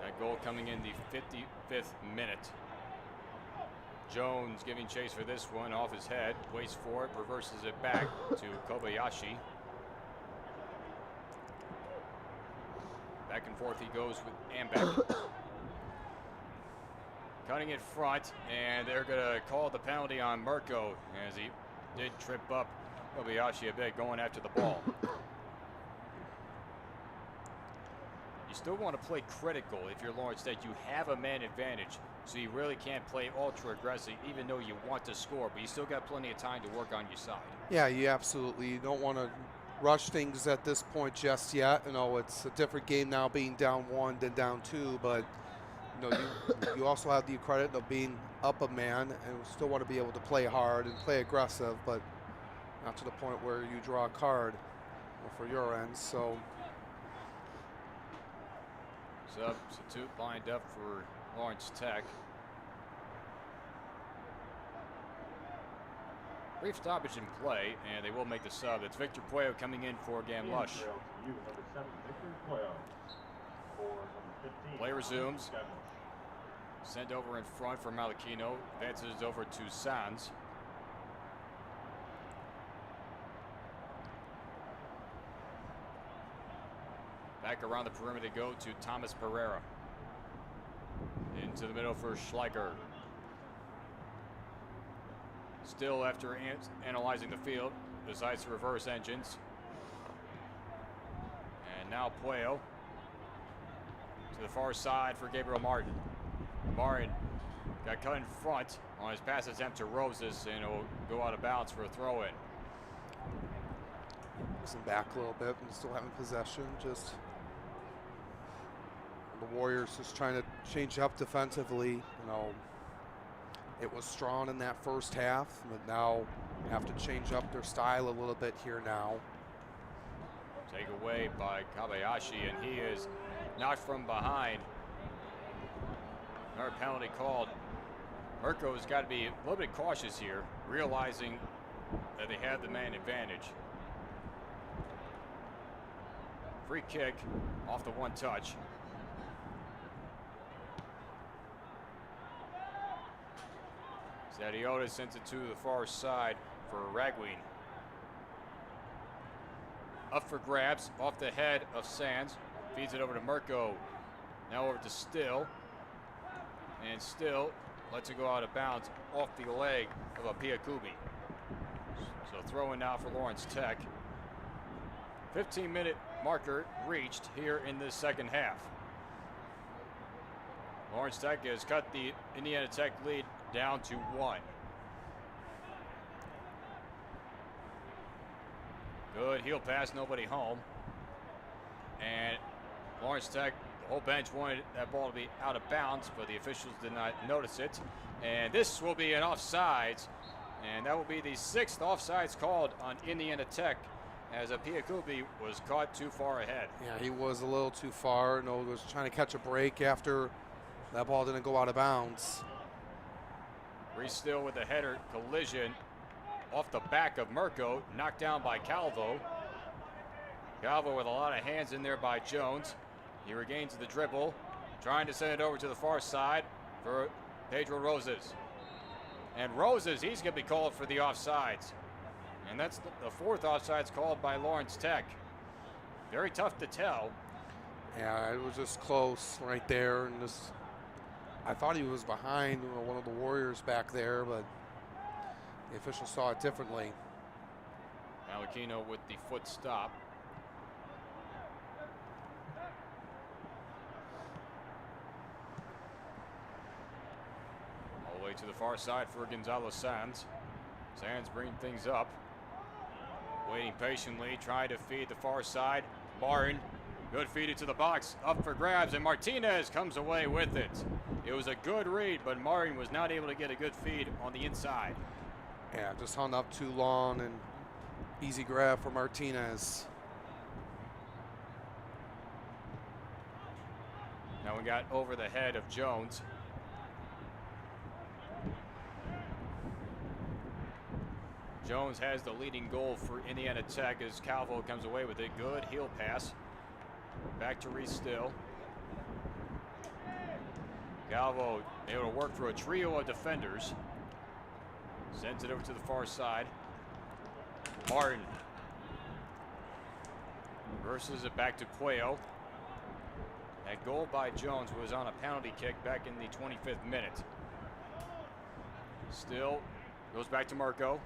that goal coming in the 55th minute. Jones giving chase for this one off his head, waits for it, reverses it back to Kobayashi. Back and forth he goes with Ambeck. Cutting it front, and they're going to call the penalty on Mirko as he did trip up Kobayashi a bit going after the ball. You still want to play critical if you're Lawrence Tech. You have a man advantage, so you really can't play ultra aggressive even though you want to score, but you still got plenty of time to work on your side. Yeah, you absolutely. You don't want to rush things at this point just yet. It's a different game now being down 1 than down 2, but you also have the credit of being up a man and still want to be able to play hard and play aggressive, but not to the point where you draw a card for your end. So substitute lined up for Lawrence Tech. Brief stoppage in play, and they will make the sub. It's Victor Puello coming in for Gam Lush. Play resumes. Sent over in front for Malachino. Advances over to Sanz. Back around the perimeter they go to Thomas Pereira. Into the middle for Schleicher. Still, after analyzing the field, decides to reverse engines. And now Puello to the far side for Gabriel Martin. Martin got cut in front on his pass attempt to Roses, and it'll go out of bounds for a throw-in. Looking back a little bit and still having possession. Just the Warriors just trying to change up defensively. It was strong in that first half, but now have to change up their style a little bit here now. Take away by Kobayashi, and he is knocked from behind. Another penalty called. Mirko's got to be a little bit cautious here, realizing that they have the man advantage. Free kick off the one touch. Sadiota sends it to the far side for Ragween. Up for grabs, off the head of Sands. Feeds it over to Mirko. Now over to Still. And Still lets it go out of bounds off the leg of a Piakubi. So throw in now for Lawrence Tech. 15-minute marker reached here in this second half. Lawrence Tech has cut the Indiana Tech lead down to 1. Good heel pass, nobody home. And Lawrence Tech, the whole bench wanted that ball to be out of bounds, but the officials did not notice it. And this will be an offsides, and that will be the 6th offsides called on Indiana Tech, as a Piakubi was caught too far ahead. Yeah, he was a little too far. Was trying to catch a break after that ball didn't go out of bounds. Reese Still with a header collision off the back of Mirko, knocked down by Calvo. Calvo with a lot of hands in there by Jones. He regains the dribble, trying to send it over to the far side for Pedro Roses. And Roses, he's going to be called for the offsides. And that's the fourth offsides called by Lawrence Tech. Very tough to tell. Yeah, it was just close right there, and just I thought he was behind one of the Warriors back there, but the official saw it differently. Malachino with the foot stop. All the way to the far side for Gonzalo Sanz. Sanz bringing things up. Waiting patiently, trying to feed the far side. Martin, good feed it to the box, up for grabs, and Martinez comes away with it. It was a good read, but Martin was not able to get a good feed on the inside. Yeah, just hung up too long, and easy grab for Martinez. Now we got over the head of Jones. Jones has the leading goal for Indiana Tech as Calvo comes away with it. Good heel pass. Back to Reese Still. Calvo able to work through a trio of defenders. Sends it over to the far side. Martin reverses it back to Puello. That goal by Jones was on a penalty kick back in the 25th minute. Still goes back to Marco.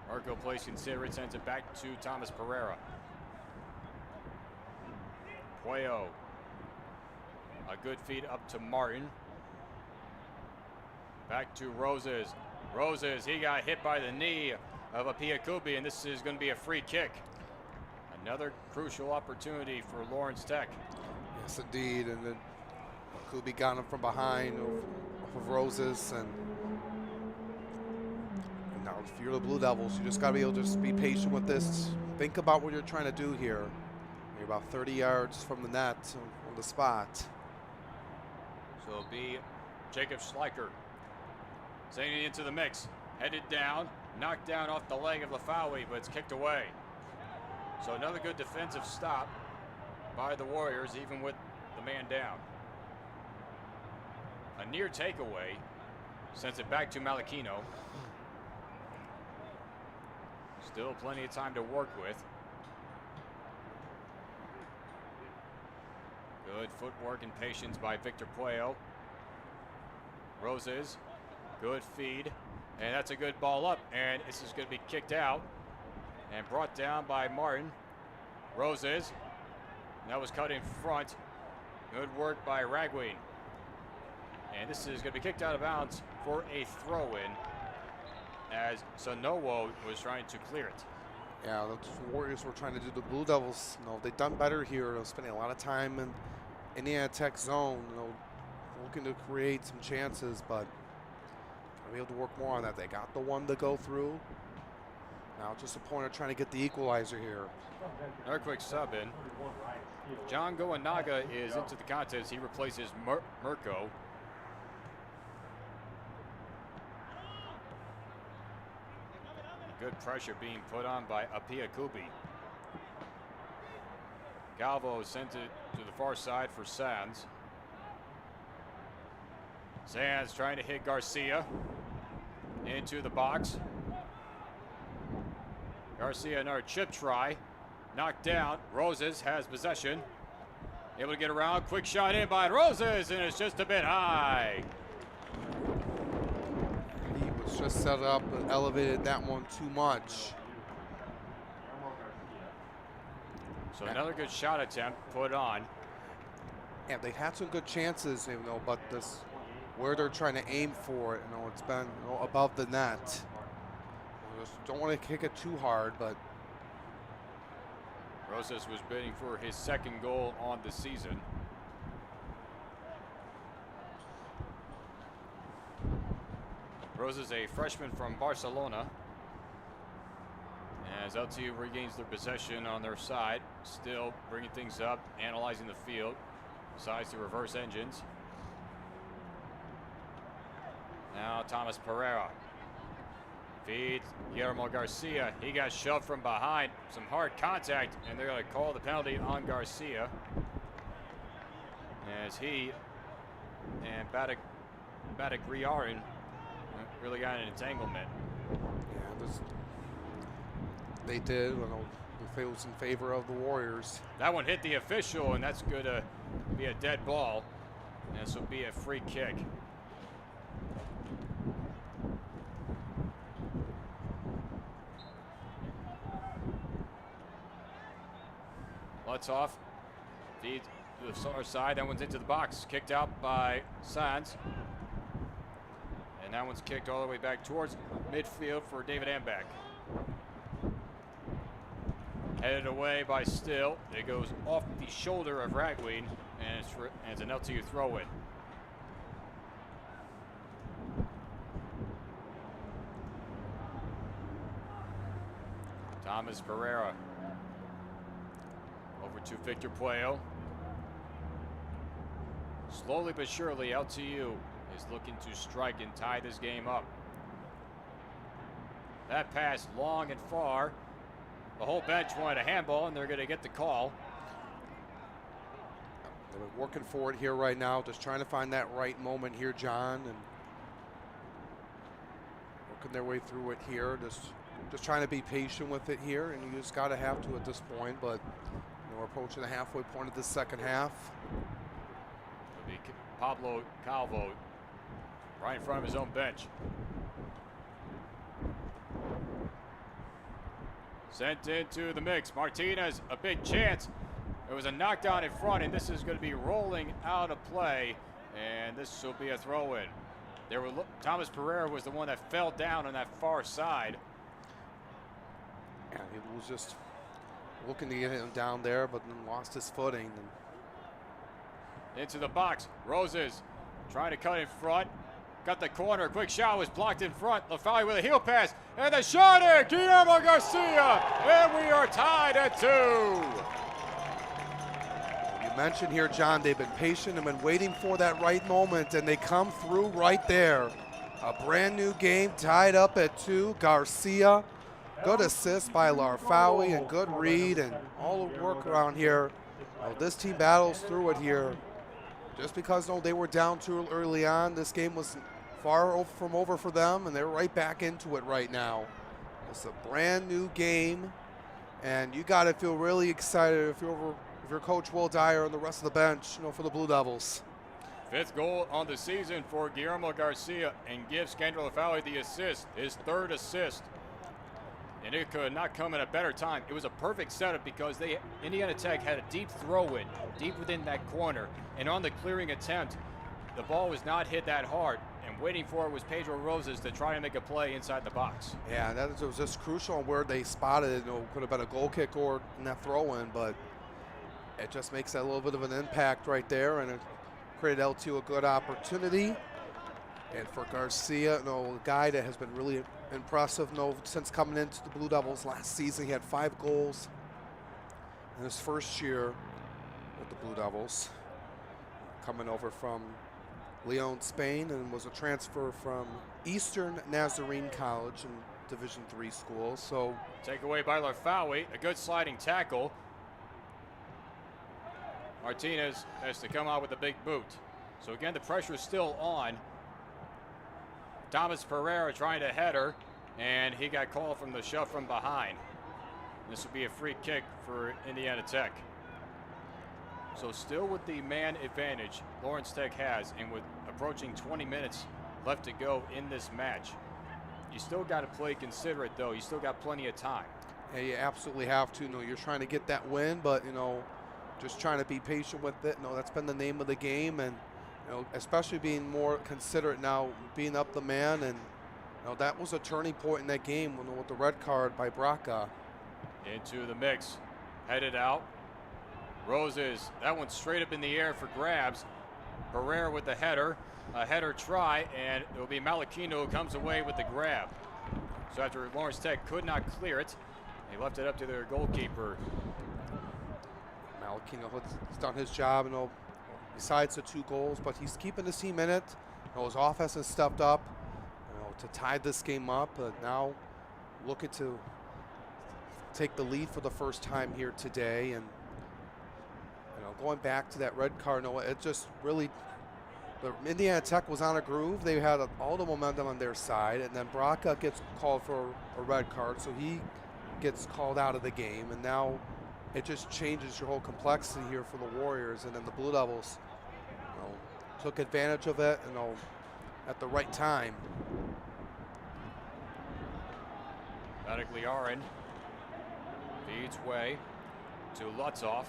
Marco plays considerate, sends it back to Thomas Pereira. Puello. A good feed up to Martin. Back to Roses. Roses, he got hit by the knee of Apia Kubi, and this is going to be a free kick. Another crucial opportunity for Lawrence Tech. Yes, indeed. And then Kubi got him from behind off of Roses, and now if you're the Blue Devils, you just got to be able to just be patient with this. Think about what you're trying to do here. You're about 30 yards from the net on the spot. So it'll be Jacob Schleicher sending it into the mix. Headed down, knocked down off the leg of Lafawi, but it's kicked away. So another good defensive stop by the Warriors, even with the man down. A near takeaway sends it back to Malachino. Still plenty of time to work with. Good footwork and patience by Victor Puello. Roses, good feed, and that's a good ball up, and this is going to be kicked out and brought down by Martin. Roses, that was cut in front. Good work by Ragween. And this is going to be kicked out of bounds for a throw-in as Sanowo was trying to clear it. Yeah, the Warriors were trying to do the Blue Devils. They've done better here. They're spending a lot of time in Indiana Tech zone, looking to create some chances, but gotta be able to work more on that. They got the one to go through. Now just a point of trying to get the equalizer here. Another quick sub in. John Goenaga is into the contest. He replaces Mirko. Good pressure being put on by Apia Kubi. Calvo sent it to the far side for Sanz. Sanz trying to hit Garcia into the box. Garcia, another chip try. Knocked down. Roses has possession. Able to get around. Quick shot in by Roses, and it's just a bit high. He was just set up and elevated that one too much. So another good shot attempt put on. Yeah, they've had some good chances, but this where they're trying to aim for it, it's been above the net. Just don't want to kick it too hard, but Rosas was bidding for his second goal on the season. Rosas, a freshman from Barcelona. As LTU regains their possession on their side, still bringing things up, analyzing the field, decides to reverse engines. Now Thomas Pereira feeds Guillermo Garcia. He got shoved from behind, some hard contact, and they're going to call the penalty on Garcia as he and Badagriarin really got an entanglement. yeah, They did. You know, it was in favor of the Warriors. That one hit the official, and that's going to be a dead ball. And this will be a free kick. Lutz off. Feeds to the far side. That one's into the box. Kicked out by Sands. And that one's kicked all the way back towards midfield for David Ambeck. Headed away by Still. It goes off the shoulder of Ragweed, and it's an LTU throw-in. Thomas Pereira. Over to Victor Puello. Slowly but surely, LTU is looking to strike and tie this game up. That pass long and far. The whole bench wanted a handball, and they're going to get the call. They're working for it here right now, just trying to find that right moment here, John, and working their way through it here. Just trying to be patient with it here, and you just got to have to at this point. But we're approaching the halfway point of the second half. It'll be Pablo Calvo right in front of his own bench. Sent into the mix. Martinez, a big chance. It was a knockdown in front, and this is going to be rolling out of play, and this will be a throw-in. Thomas Pereira was the one that fell down on that far side. And he was just looking to get him down there, but then lost his footing. Into the box. Roses trying to cut in front. Got the corner. Quick shot was blocked in front. LaFalle with a heel pass. And the shot in. Guillermo Garcia. And we are tied at 2. You mentioned here, John, they've been patient and been waiting for that right moment, and they come through right there. A brand new game tied up at 2. Garcia. Good assist by Larfawi and good read and all the work around here. This team battles through it here. Just because they were down too early on, this game was far from over for them, and they're right back into it right now. It's a brand new game, and you got to feel really excited if you're Coach Will Dyer and the rest of the bench, for the Blue Devils. 5th goal on the season for Guillermo Garcia, and gives Kendra LaFalle the assist, his 3rd assist. And it could not come at a better time. It was a perfect setup because Indiana Tech had a deep throw-in, deep within that corner. And on the clearing attempt, the ball was not hit that hard. And waiting for it was Pedro Roses to try and make a play inside the box. Yeah, that was just crucial on where they spotted it. Could have been a goal kick or in that throw-in, but it just makes that little bit of an impact right there, and it created LTU a good opportunity. And for Garcia, a guy that has been really impressive since coming into the Blue Devils last season. He had 5 goals in his first year with the Blue Devils. Coming over from Leon, Spain, and was a transfer from Eastern Nazarene College in Division III school. So takeaway by Larfawi, a good sliding tackle. Martinez has to come out with a big boot. So again, the pressure is still on. Thomas Pereira trying to header, and he got called from the shove from behind. This will be a free kick for Indiana Tech. So still with the man advantage Lawrence Tech has, and with approaching 20 minutes left to go in this match, you still got to play considerate, though. You still got plenty of time. Yeah, you absolutely have to. You're trying to get that win, but just trying to be patient with it. That's been the name of the game, and especially being more considerate now, being up the man, and that was a turning point in that game with the red card by Braca. Into the mix, headed out. Roses, that one straight up in the air for grabs. Pereira with the header, a header try, and it will be Malachino who comes away with the grab. So after Lawrence Tech could not clear it, they left it up to their goalkeeper. Malachino has done his job, besides the 2 goals, but he's keeping his team in it. His offense has stepped up, to tie this game up. Now looking to take the lead for the first time here today, and going back to that red card, it just really But Indiana Tech was on a groove. They had all the momentum on their side, and then Braca gets called for a red card, so he gets called out of the game, and now it just changes your whole complexity here for the Warriors. And then the Blue Devils, took advantage of it, at the right time. Aaron feeds way to Lutzhoff.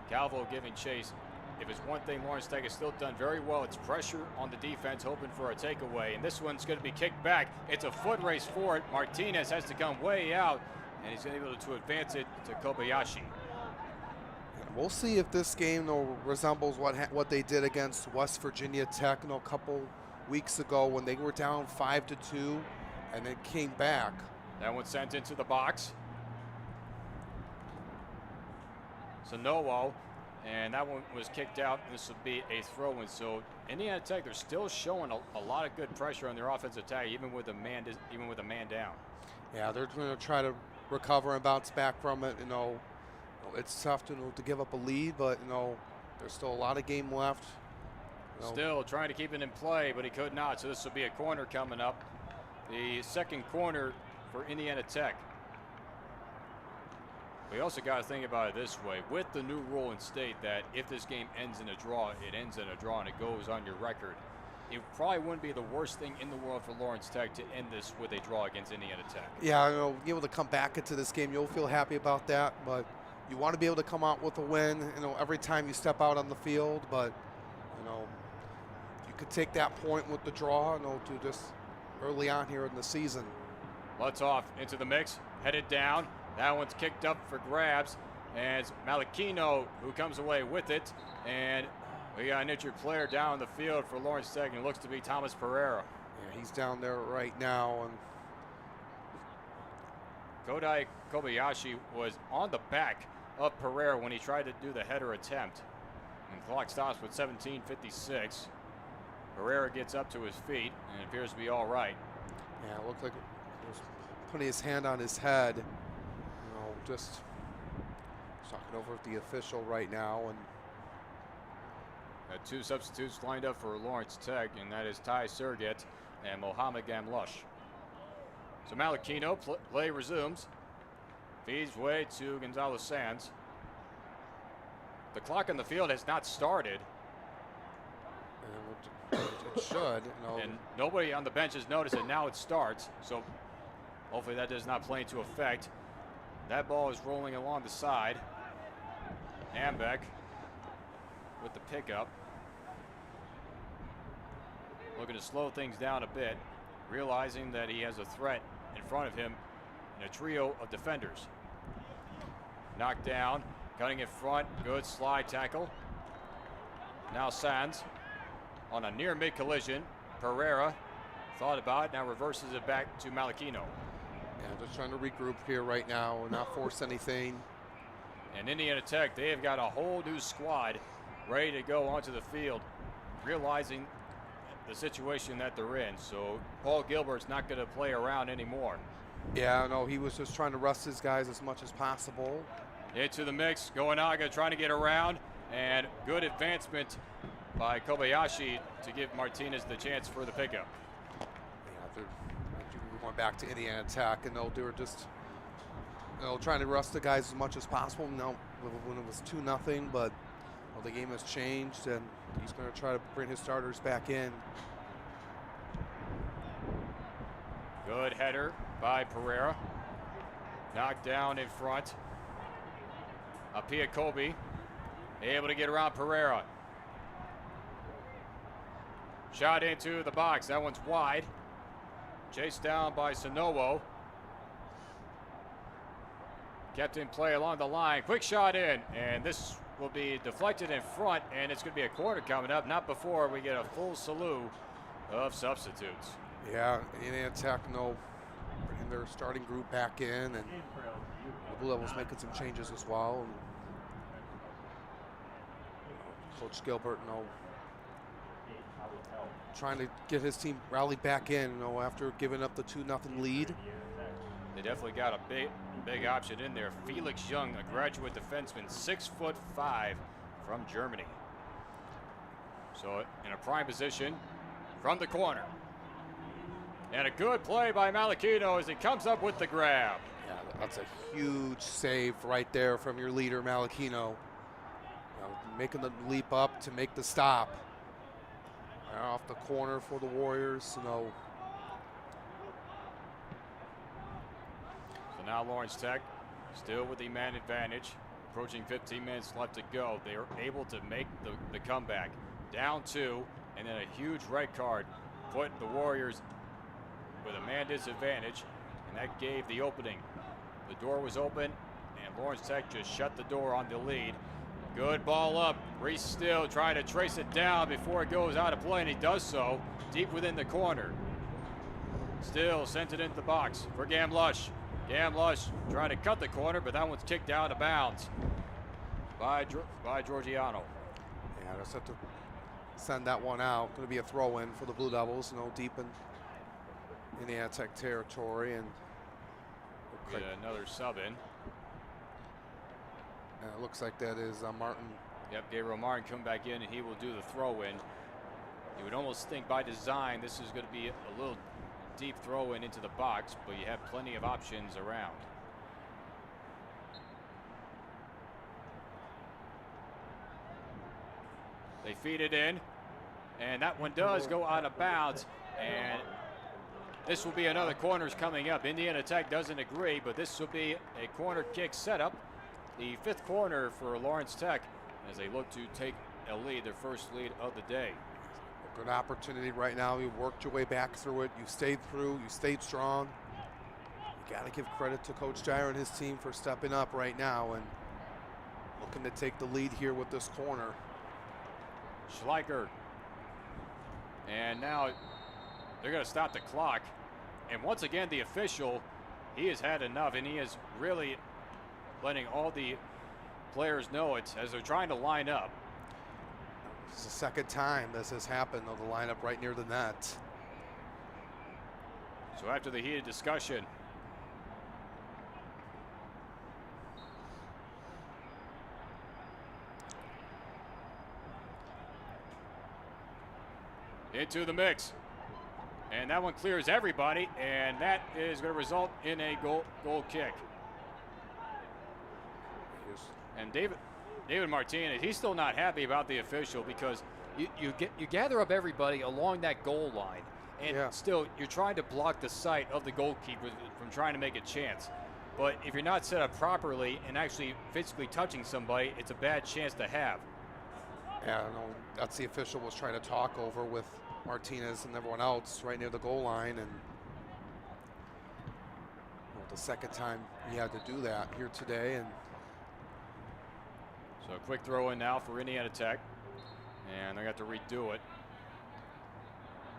Calvo giving chase. If it's one thing Lawrence Tech has still done very well, it's pressure on the defense, hoping for a takeaway. And this one's going to be kicked back. It's a foot race for it. Martinez has to come way out, and he's able to advance it to Kobayashi. And we'll see if this game resembles what they did against West Virginia Tech a couple weeks ago when they were down 5-2 and then came back. That one sent into the box. Sanowo, and that one was kicked out. This will be a throw-in. So Indiana Tech, they're still showing a lot of good pressure on their offensive attack, even with a man down. Yeah, they're going to try to recover and bounce back from it. It's tough to give up a lead, but there's still a lot of game left. Still trying to keep it in play, but he could not. So this will be a corner coming up. The second corner for Indiana Tech. We also got to think about it this way. With the new rule in state that if this game ends in a draw, it ends in a draw and it goes on your record. It probably wouldn't be the worst thing in the world for Lawrence Tech to end this with a draw against Indiana Tech. Yeah, be able to come back into this game, you'll feel happy about that, but you want to be able to come out with a win, every time you step out on the field, but, you could take that point with the draw, to just early on here in the season. Lutzhoff into the mix, headed down. That one's kicked up for grabs, and it's Malachino who comes away with it, and we got an injured player down the field for Lawrence Tech, and it looks to be Thomas Pereira. Yeah, he's down there right now. And Kodai Kobayashi was on the back of Pereira when he tried to do the header attempt. And clock stops with 17:56. Pereira gets up to his feet and appears to be all right. Yeah, it looked like he was putting his hand on his head. Just talking over with the official right now. And got two substitutes lined up for Lawrence Tech, and that is Ty Serget and Mohamed Gamlush. So Malachino, play resumes. Feeds way to Gonzalez Sands. The clock on the field has not started. It should. And nobody on the bench has noticed it. Now it starts. So hopefully that does not play into effect. That ball is rolling along the side. Hambeck with the pickup. Looking to slow things down a bit, realizing that he has a threat in front of him in a trio of defenders. Knocked down, cutting in front, good slide tackle. Now Sands on a near mid collision. Pereira thought about it, now reverses it back to Malachino. Yeah, just trying to regroup here right now and not force anything. And Indiana Tech, they have got a whole new squad ready to go onto the field, realizing the situation that they're in. So Paul Gilbert's not going to play around anymore. Yeah, no, he was just trying to rest his guys as much as possible. Into the mix, Goenaga trying to get around, and good advancement by Kobayashi to give Martinez the chance for the pickup. Yeah, we're going back to Indiana Tech, and they were just trying to rest the guys as much as possible. When it was 2-0, but the game has changed, and he's going to try to bring his starters back in. Good header by Pereira. Knocked down in front. Apia Kobe able to get around Pereira. Shot into the box. That one's wide. Chased down by Sanowo. Kept in play along the line. Quick shot in. And this will be deflected in front. And it's going to be a corner coming up. Not before we get a full slew of substitutes. Yeah, Indiana Tech, bringing their starting group back in. And the Blue Devils making some changes as well. And Coach Gilbert, trying to get his team rallied back in, after giving up the 2-0 lead. They definitely got a big option in there. Felix Young, a graduate defenseman, 6'5" from Germany. So in a prime position from the corner. And a good play by Malachino as he comes up with the grab. Yeah, that's a huge save right there from your leader, Malachino. Making the leap up to make the stop. Off the corner for the Warriors, So now Lawrence Tech still with the man advantage. Approaching 15 minutes left to go. They are able to make the comeback. Down 2, and then a huge red card put the Warriors with a man disadvantage, and that gave the opening. The door was open, and Lawrence Tech just shut the door on the lead. Good ball up. Reese Still trying to trace it down before it goes out of play, and he does so deep within the corner. Still sent it into the box for Gamlush. Gamlush trying to cut the corner, but that one's kicked out of bounds by Georgiano. yeah, just have to send that one out. Going to be a throw-in for the Blue Devils, deep in Indiana Tech territory, and Get another sub in. it looks like that is Martin. Yep, Gabriel Martin coming back in, and he will do the throw-in. You would almost think by design this is going to be a little deep throw-in into the box, but you have plenty of options around. They feed it in, and that one does go out of bounds, and this will be another corners coming up. Indiana Tech doesn't agree, but this will be a corner kick setup. The 5th corner for Lawrence Tech as they look to take a lead, their first lead of the day. A good opportunity right now. You worked your way back through it. You stayed through. You stayed strong. You got to give credit to Coach Dyer and his team for stepping up right now and looking to take the lead here with this corner. Schleicher. And now they're going to stop the clock. And once again, the official, he has had enough, and he is really letting all the players know it as they're trying to line up. It's the second time this has happened, though, the lineup right near the net. So after the heated discussion, into the mix. And that one clears everybody, and that is going to result in a goal kick. And David Martinez, he's still not happy about the official because you gather up everybody along that goal line, and still you're trying to block the sight of the goalkeeper from trying to make a chance. But if you're not set up properly and actually physically touching somebody, it's a bad chance to have. Yeah, I know that's the official was trying to talk over with Martinez and everyone else right near the goal line, and the second time he had to do that here today. And so a quick throw in now for Indiana Tech, and they got to redo it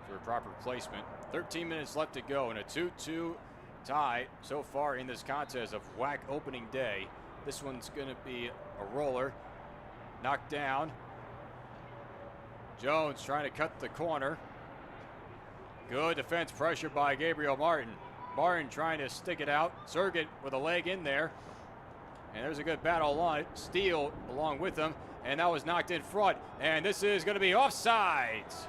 for a proper placement. 13 minutes left to go, and a 2-2 tie so far in this contest of WAC opening day. This one's going to be a roller, knocked down. Jones trying to cut the corner. Good defense pressure by Gabriel Martin. Martin trying to stick it out. Sergit with a leg in there. And there's a good battle on it. Steele along with them. And that was knocked in front. And this is going to be offsides.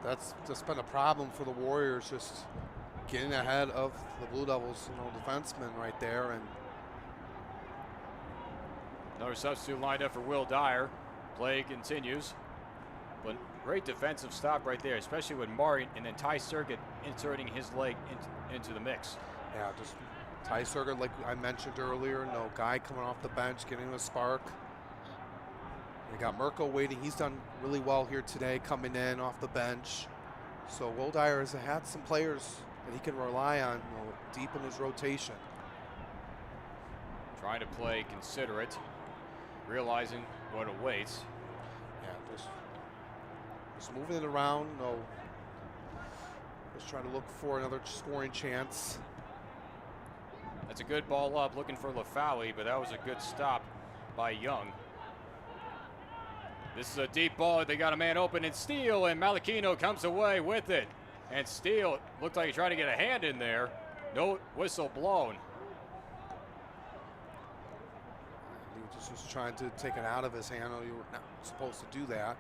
That's just been a problem for the Warriors, just getting ahead of the Blue Devils, defensemen right there. And another substitute lined up for Will Dyer. Play continues. But great defensive stop right there, especially with Martin and then Ty Sergit inserting his leg into the mix. Yeah, just Ty Sergit, like I mentioned earlier, no guy coming off the bench, getting a spark. We got Mirko waiting. He's done really well here today, coming in off the bench. So Will Dyer has had some players that he can rely on deep in his rotation. Trying to play considerate, realizing what awaits. Yeah, just moving it around. Just trying to look for another scoring chance. That's a good ball up, looking for Lafawi, but that was a good stop by Young. This is a deep ball. They got a man open in Steele, and Malachino comes away with it. And Steele looked like he tried to get a hand in there. No whistle blown. He just was trying to take it out of his hand. You were not supposed to do that.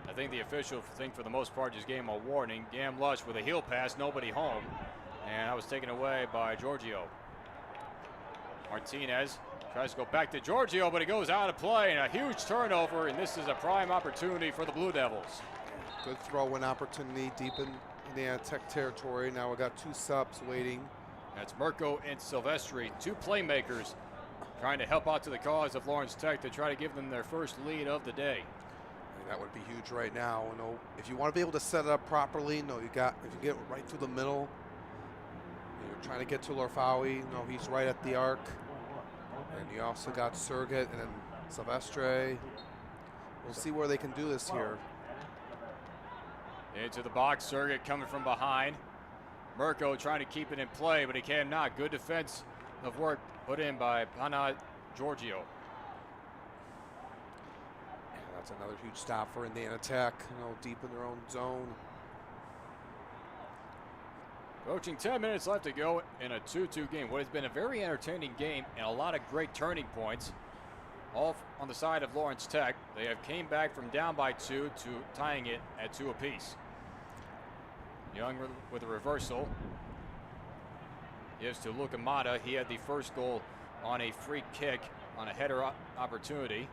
I think the official think for the most part just gave him a warning. Gam Lush with a heel pass, nobody home. And that was taken away by Giorgio. Martinez tries to go back to Giorgio, but he goes out of play and a huge turnover, and this is a prime opportunity for the Blue Devils. Good throw-in opportunity deep in Indiana Tech territory. Now we got 2 subs waiting. That's Mirko and Silvestri, 2 playmakers trying to help out to the cause of Lawrence Tech to try to give them their first lead of the day. And that would be huge right now. You know, if you want to be able to set it up properly, if you get right through the middle, you're trying to get to Lorfawi. He's right at the arc. And you also got Sergit and then Silvestre. We'll see where they can do this here. Into the box, Sergit coming from behind. Mirko trying to keep it in play, but he cannot. Good defense of work put in by Pana Giorgio. Yeah, that's another huge stop for Indiana Tech, deep in their own zone. Approaching 10 minutes left to go in a 2-2 game. What has been a very entertaining game and a lot of great turning points. All on the side of Lawrence Tech. They have came back from down by 2 to tying it at 2 apiece. Young with a reversal. Gives to Luka Mata. He had the first goal on a free kick on a header opportunity.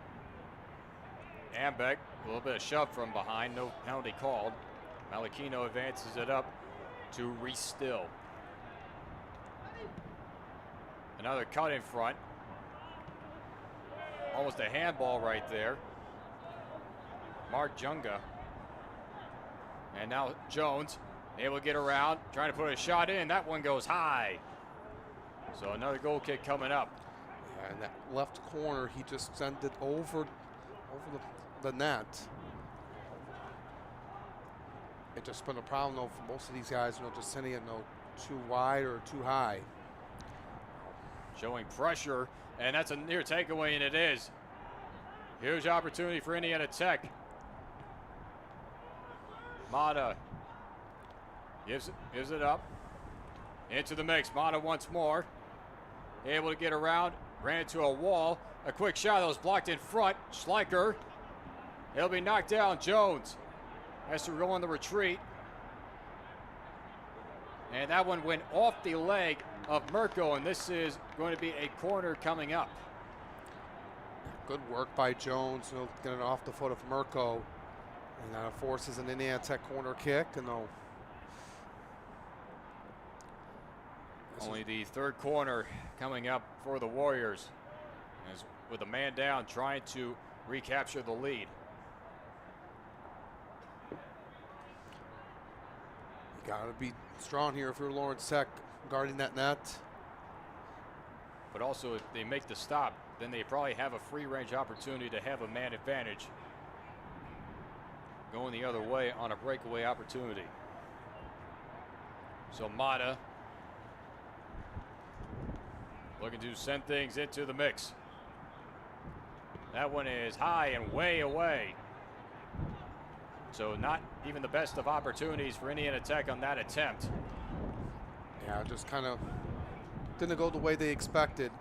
Ambeck, a little bit of shove from behind. No penalty called. Malachino advances it up to Restill. Another cut in front. Almost a handball right there. Mark Junga. And now Jones able to get around, trying to put a shot in. That one goes high. So another goal kick coming up. Yeah, in that left corner, he just sent it over the net. It's just been a problem, though, for most of these guys, just sending it, too wide or too high. Showing pressure, and that's a near takeaway, and it is. Huge opportunity for Indiana Tech. Mata gives it up. Into the mix. Mata once more. Able to get around. Ran into a wall. A quick shot that was blocked in front. Schleicher. He'll be knocked down. Jones has to go on the retreat. And that one went off the leg of Mirko, and this is going to be a corner coming up. Good work by Jones, getting off the foot of Mirko. And that forces an Indiana Tech corner kick. And only the third corner coming up for the Warriors. As with a man down, trying to recapture the lead. You got to be strong here if you're Lawrence Tech guarding that net. But also, if they make the stop, then they probably have a free range opportunity to have a man advantage. Going the other way on a breakaway opportunity. So Mata looking to send things into the mix. That one is high and way away. So not even the best of opportunities for Indiana Tech on that attempt. Yeah, just kind of didn't go the way they expected.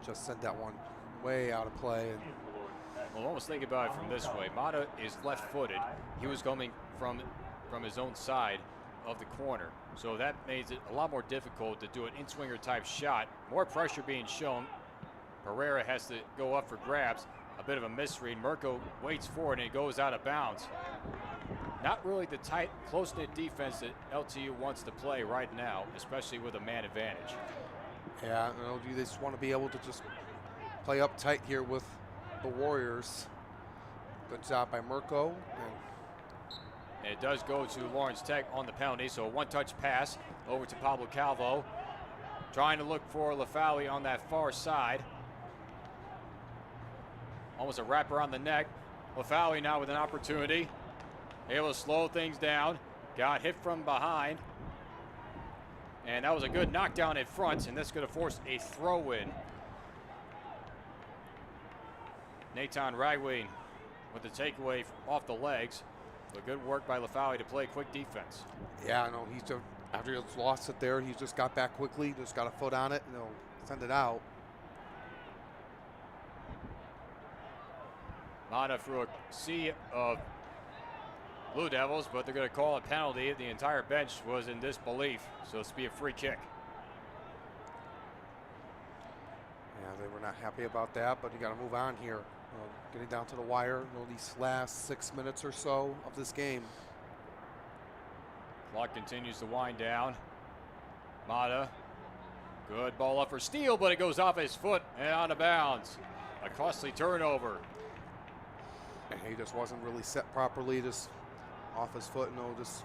Just sent that one way out of play. And well, almost think about it from this way. Mata is left-footed. He was coming from his own side of the corner. So that makes it a lot more difficult to do an in-swinger type shot. More pressure being shown. Pereira has to go up for grabs. A bit of a misread. Mirko waits for it and it goes out of bounds. Not really the tight, close-knit defense that LTU wants to play right now, especially with a man advantage. Yeah, they just want to be able to just play up tight here with the Warriors. Good job by Mirko. And it does go to Lawrence Tech on the penalty, so a one-touch pass over to Pablo Calvo. Trying to look for Lafawi on that far side. Almost a wrap around the neck. Lafawi now with an opportunity. Able to slow things down. Got hit from behind. And that was a good knockdown in front, and that's going to force a throw-in. Nathan Ragween with the takeaway off the legs. But good work by Lafawi to play quick defense. Yeah, no, he's just, after he lost it there, he just got back quickly, just got a foot on it, and send it out. Mata through a sea of Blue Devils, but they're going to call a penalty. The entire bench was in disbelief, so it's be a free kick. Yeah, they were not happy about that, but you got to move on here. Getting down to the wire, these last 6 minutes or so of this game. Clock continues to wind down. Mata, good ball up for Steele, but it goes off his foot and out of bounds. A costly turnover. And he just wasn't really set properly, just off his foot, just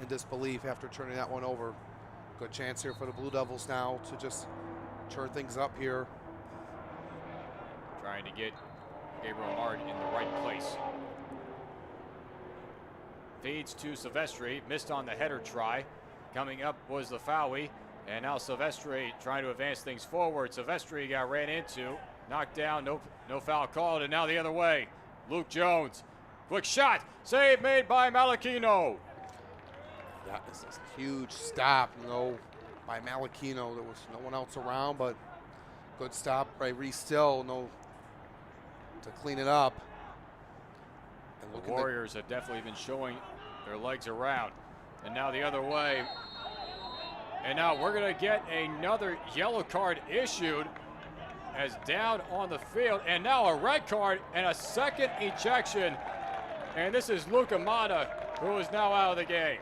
in disbelief after turning that one over. Good chance here for the Blue Devils now to just turn things up here. Trying to get Gabriel Mard in the right place. Feeds to Silvestri, missed on the header try. Coming up was the Fowie, and now Silvestri trying to advance things forward. Silvestri got ran into, knocked down, no foul called, and now the other way. Luke Jones, quick shot, save made by Malachino. That is a huge stop, by Malachino. There was no one else around, but good stop by Reese Still, to clean it up. And The Warriors have definitely been showing their legs around. And now the other way. And now we're going to get another yellow card issued as down on the field. And now a red card and a second ejection. And this is Luka Mata, who is now out of the game.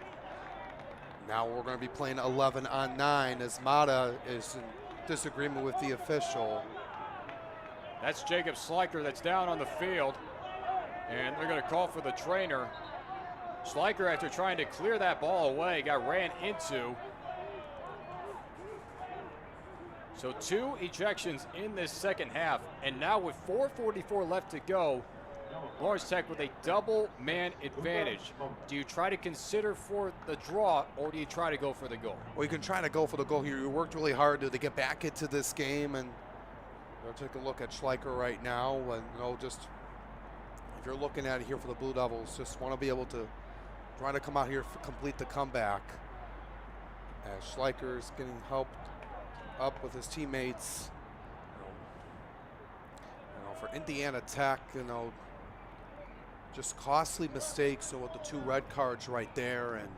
Now we're going to be playing 11 on 9 as Mata is in disagreement with the official. That's Jacob Schleicher that's down on the field. And they're going to call for the trainer. Schleicher, after trying to clear that ball away, got ran into. So 2 ejections in this second half. And now with 4:44 left to go, Lawrence Tech with a double man advantage. Do you try to consider for the draw, or do you try to go for the goal? Well, you can try to go for the goal here. You worked really hard to get back into this game, and we'll take a look at Schleicher right now. And just if you're looking at it here for the Blue Devils, just want to be able to try to come out here for complete the comeback. As Schleicher is getting helped up with his teammates. For Indiana Tech, just costly mistakes with the 2 red cards right there, and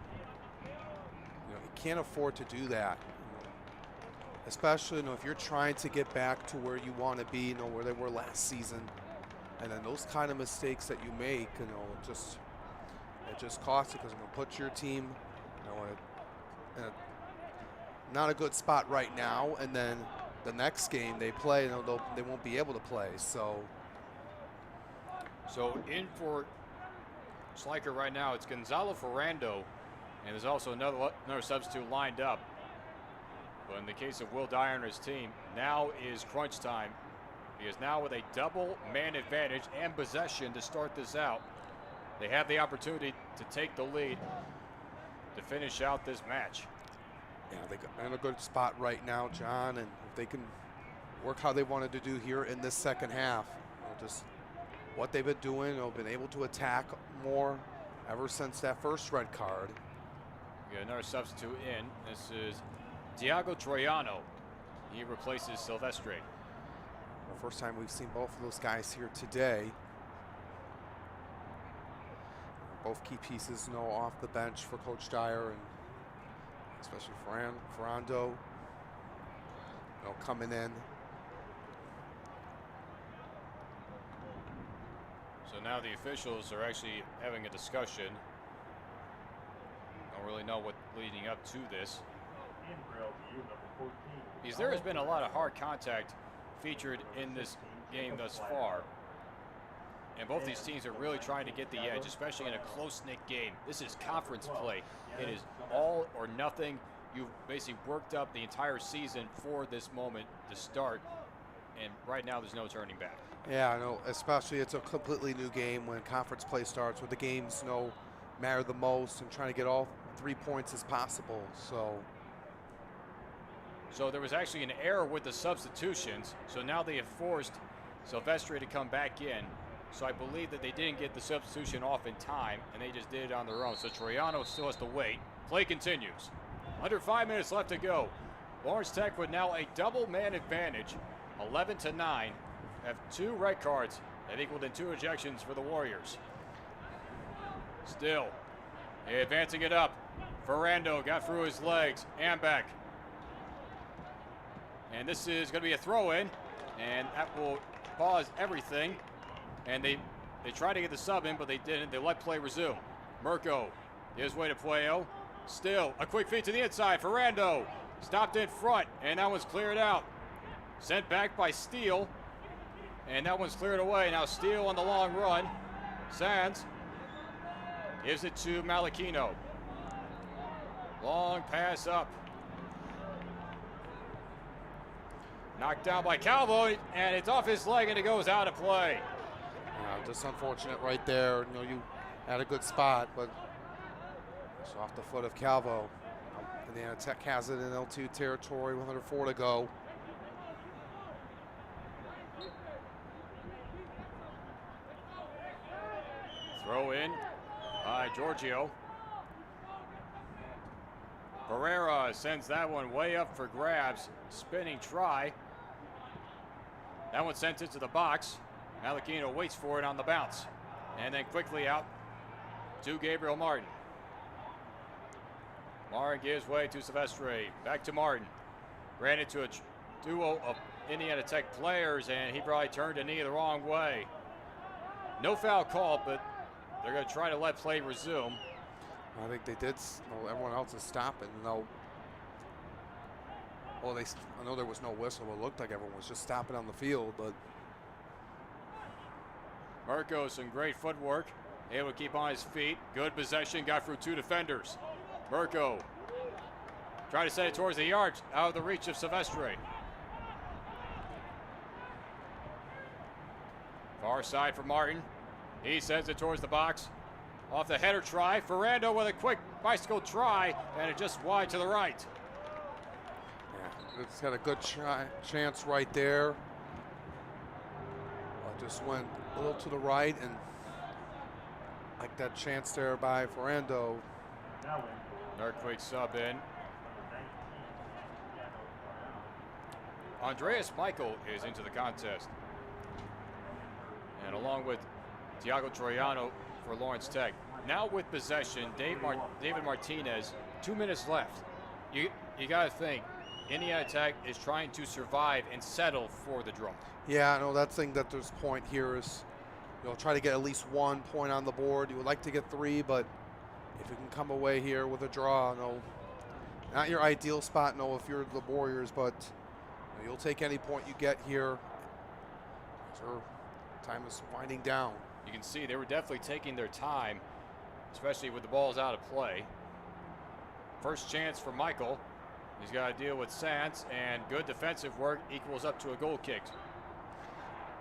you can't afford to do that. Especially if you're trying to get back to where you want to be, where they were last season, and then those kind of mistakes that you make, it just costs you, because it puts your team, in a not a good spot right now, and then the next game they play, they won't be able to play. So in for Schleicher right now, it's Gonzalo Ferrando, and there's also another substitute lined up. But in the case of Will Dyer and his team, now is crunch time, because now with a double man advantage and possession to start this out, they have the opportunity to take the lead to finish out this match. Yeah, they're in a good spot right now, John, and if they can work how they wanted to do here in this second half, just what they've been doing, been able to attack more ever since that first red card. We got another substitute in. This is Diago Troiano. He replaces Silvestri. The first time we've seen both of those guys here today. Both key pieces, off the bench for Coach Dyer, and especially Ferrando, coming in. So now the officials are actually having a discussion. Don't really know what's leading up to this. Because there has been a lot of hard contact featured in this game thus far. And both these teams are really trying to get the edge, especially in a close-knit game. This is conference play. It is all or nothing. You've basically worked up the entire season for this moment to start. And right now, there's no turning back. Yeah, I know. Especially it's a completely new game when conference play starts, where the games matter the most, and trying to get all 3 points as possible. So there was actually an error with the substitutions. So now they have forced Silvestri to come back in. So I believe that they didn't get the substitution off in time, and they just did it on their own. So Troiano still has to wait. Play continues. Under 5 minutes left to go. Lawrence Tech with now a double man advantage, 11-9, have 2 red cards They've equaled in 2 ejections for the Warriors. Still, advancing it up. Ferrando got through his legs and back. And this is going to be a throw-in, and that will pause everything. And they tried to get the sub in, but they didn't. They let play resume. Mirko gives way to Puello. Still, a quick feed to the inside. Ferrando stopped in front, and that one's cleared out. Sent back by Steele, and that one's cleared away. Now Steele on the long run. Sands gives it to Malachino. Long pass up. Knocked down by Calvo, and it's off his leg, and it goes out of play. Just unfortunate right there. You know, you had a good spot, but it's off the foot of Calvo. Indiana Tech has it in L2 territory with under 4 to go. Throw in by Giorgio. Pereira sends that one way up for grabs. Spinning try. That one sent into the box. Malachino waits for it on the bounce. And then quickly out to Gabriel Martin. Martin gives way to Silvestre. Back to Martin. Ran into a duo of Indiana Tech players, and he probably turned a knee the wrong way. No foul call, but they're going to try to let play resume. I think they did. No, everyone else is stopping. No. Well, I know there was no whistle. It looked like everyone was just stopping on the field, but. Mirko, some great footwork. Able to keep on his feet. Good possession. Got through 2 defenders. Mirko trying to send it towards the yards. Out of the reach of Silvestre. Far side for Martin. He sends it towards the box. Off the header try. Ferrando with a quick bicycle try, and it just wide to the right. Yeah, it's got a good chance right there. Just went a little to the right, and like that chance there by Ferrando. Another quick sub in. Andreas Michael is into the contest. And along with Tiago Troiano for Lawrence Tech. Now with possession, David Martinez, 2 minutes left. You got to think, Indiana Tech is trying to survive and settle for the draw. Yeah, I know that thing that there's point here is, try to get at least 1 point on the board. You would like to get 3, but if you can come away here with a draw, not your ideal spot, if you're the Warriors, but you'll take any point you get here. Sure, time is winding down. You can see they were definitely taking their time, especially with the balls out of play. First chance for Michael. He's got to deal with Sands, and good defensive work equals up to a goal kick.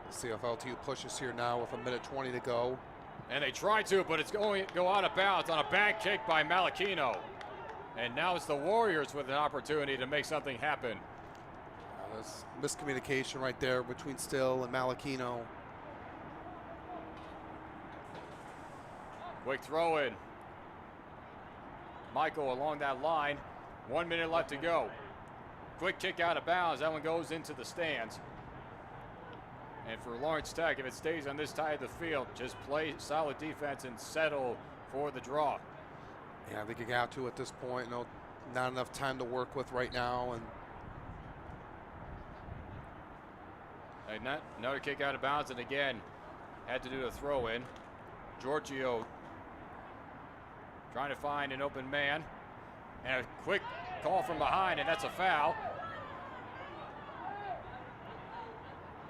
Let's see if LTU pushes here now with 1:20 to go. And they try to, but it's going to go out of bounds on a bad kick by Malachino. And now it's the Warriors with an opportunity to make something happen. There's miscommunication right there between Still and Malachino. Quick throw in. Michael along that line. 1 minute left to go. Quick kick out of bounds. That one goes into the stands. And for Lawrence Tech, if it stays on this side of the field, just play solid defense and settle for the draw. Yeah, I think you got to at this point. Not enough time to work with right now. And another kick out of bounds, and again, had to do a throw in. Giorgio trying to find an open man. And a quick call from behind, and that's a foul.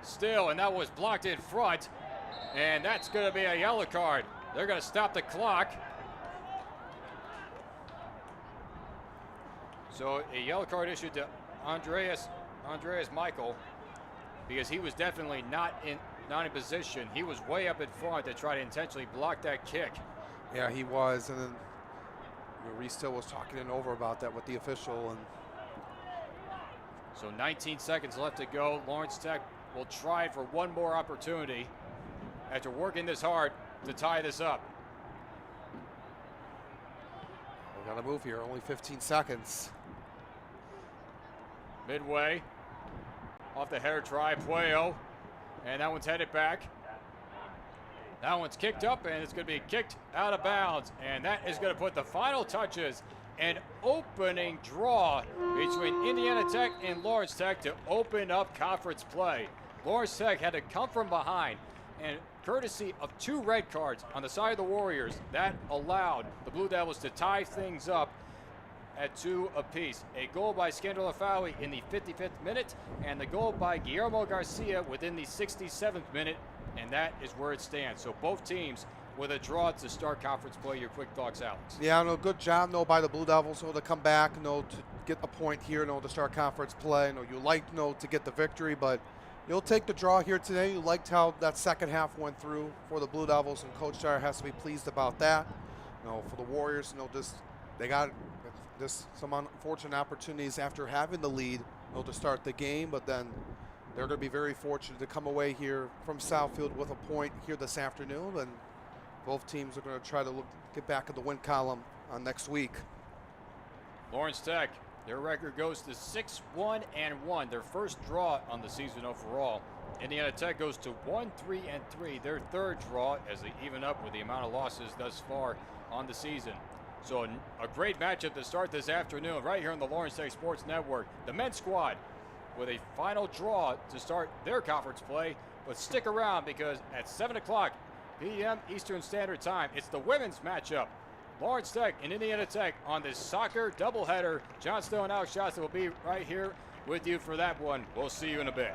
Still, and that was blocked in front. And that's going to be a yellow card. They're going to stop the clock. So a yellow card issued to Andreas Michael, because he was definitely not in position. He was way up in front to try to intentionally block that kick. Yeah, he was, and then Reese still was talking over about that with the official. And so 19 seconds left to go. Lawrence Tech will try for one more opportunity after working this hard to tie this up. We got to move here. Only 15 seconds. Midway. Off the header try, Puello. And that one's headed back. That one's kicked up, and it's going to be kicked out of bounds. And that is going to put the final touches, an opening draw between Indiana Tech and Lawrence Tech to open up conference play. Lawrence Tech had to come from behind, and courtesy of 2 red cards on the side of the Warriors, that allowed the Blue Devils to tie things up at 2 apiece. A goal by Scandal Fawi in the 55th minute, and the goal by Guillermo Garcia within the 67th minute, and that is where it stands. So both teams with a draw to start conference play. Your quick thoughts, Alex? Yeah, no, good job, by the Blue Devils, to come back, to get a point here, to start conference play. You like, to get the victory, but you'll take the draw here today. You liked how that second half went through for the Blue Devils, and Coach Dyer has to be pleased about that. For the Warriors, they got some unfortunate opportunities after having the lead, to start the game, but then they're going to be very fortunate to come away here from Southfield with a point here this afternoon, and both teams are going to try to get back in the win column next week. Lawrence Tech, their record goes to 6-1-1, their first draw on the season overall. Indiana Tech goes to 1-3-3, their third draw, as they even up with the amount of losses thus far on the season. So a great matchup to start this afternoon right here on the Lawrence Tech Sports Network. The men's squad with a final draw to start their conference play. But stick around, because at 7 o'clock p.m. Eastern Standard Time, it's the women's matchup. Lawrence Tech and Indiana Tech on this soccer doubleheader. John Stowe and Alex Johnson will be right here with you for that one. We'll see you in a bit.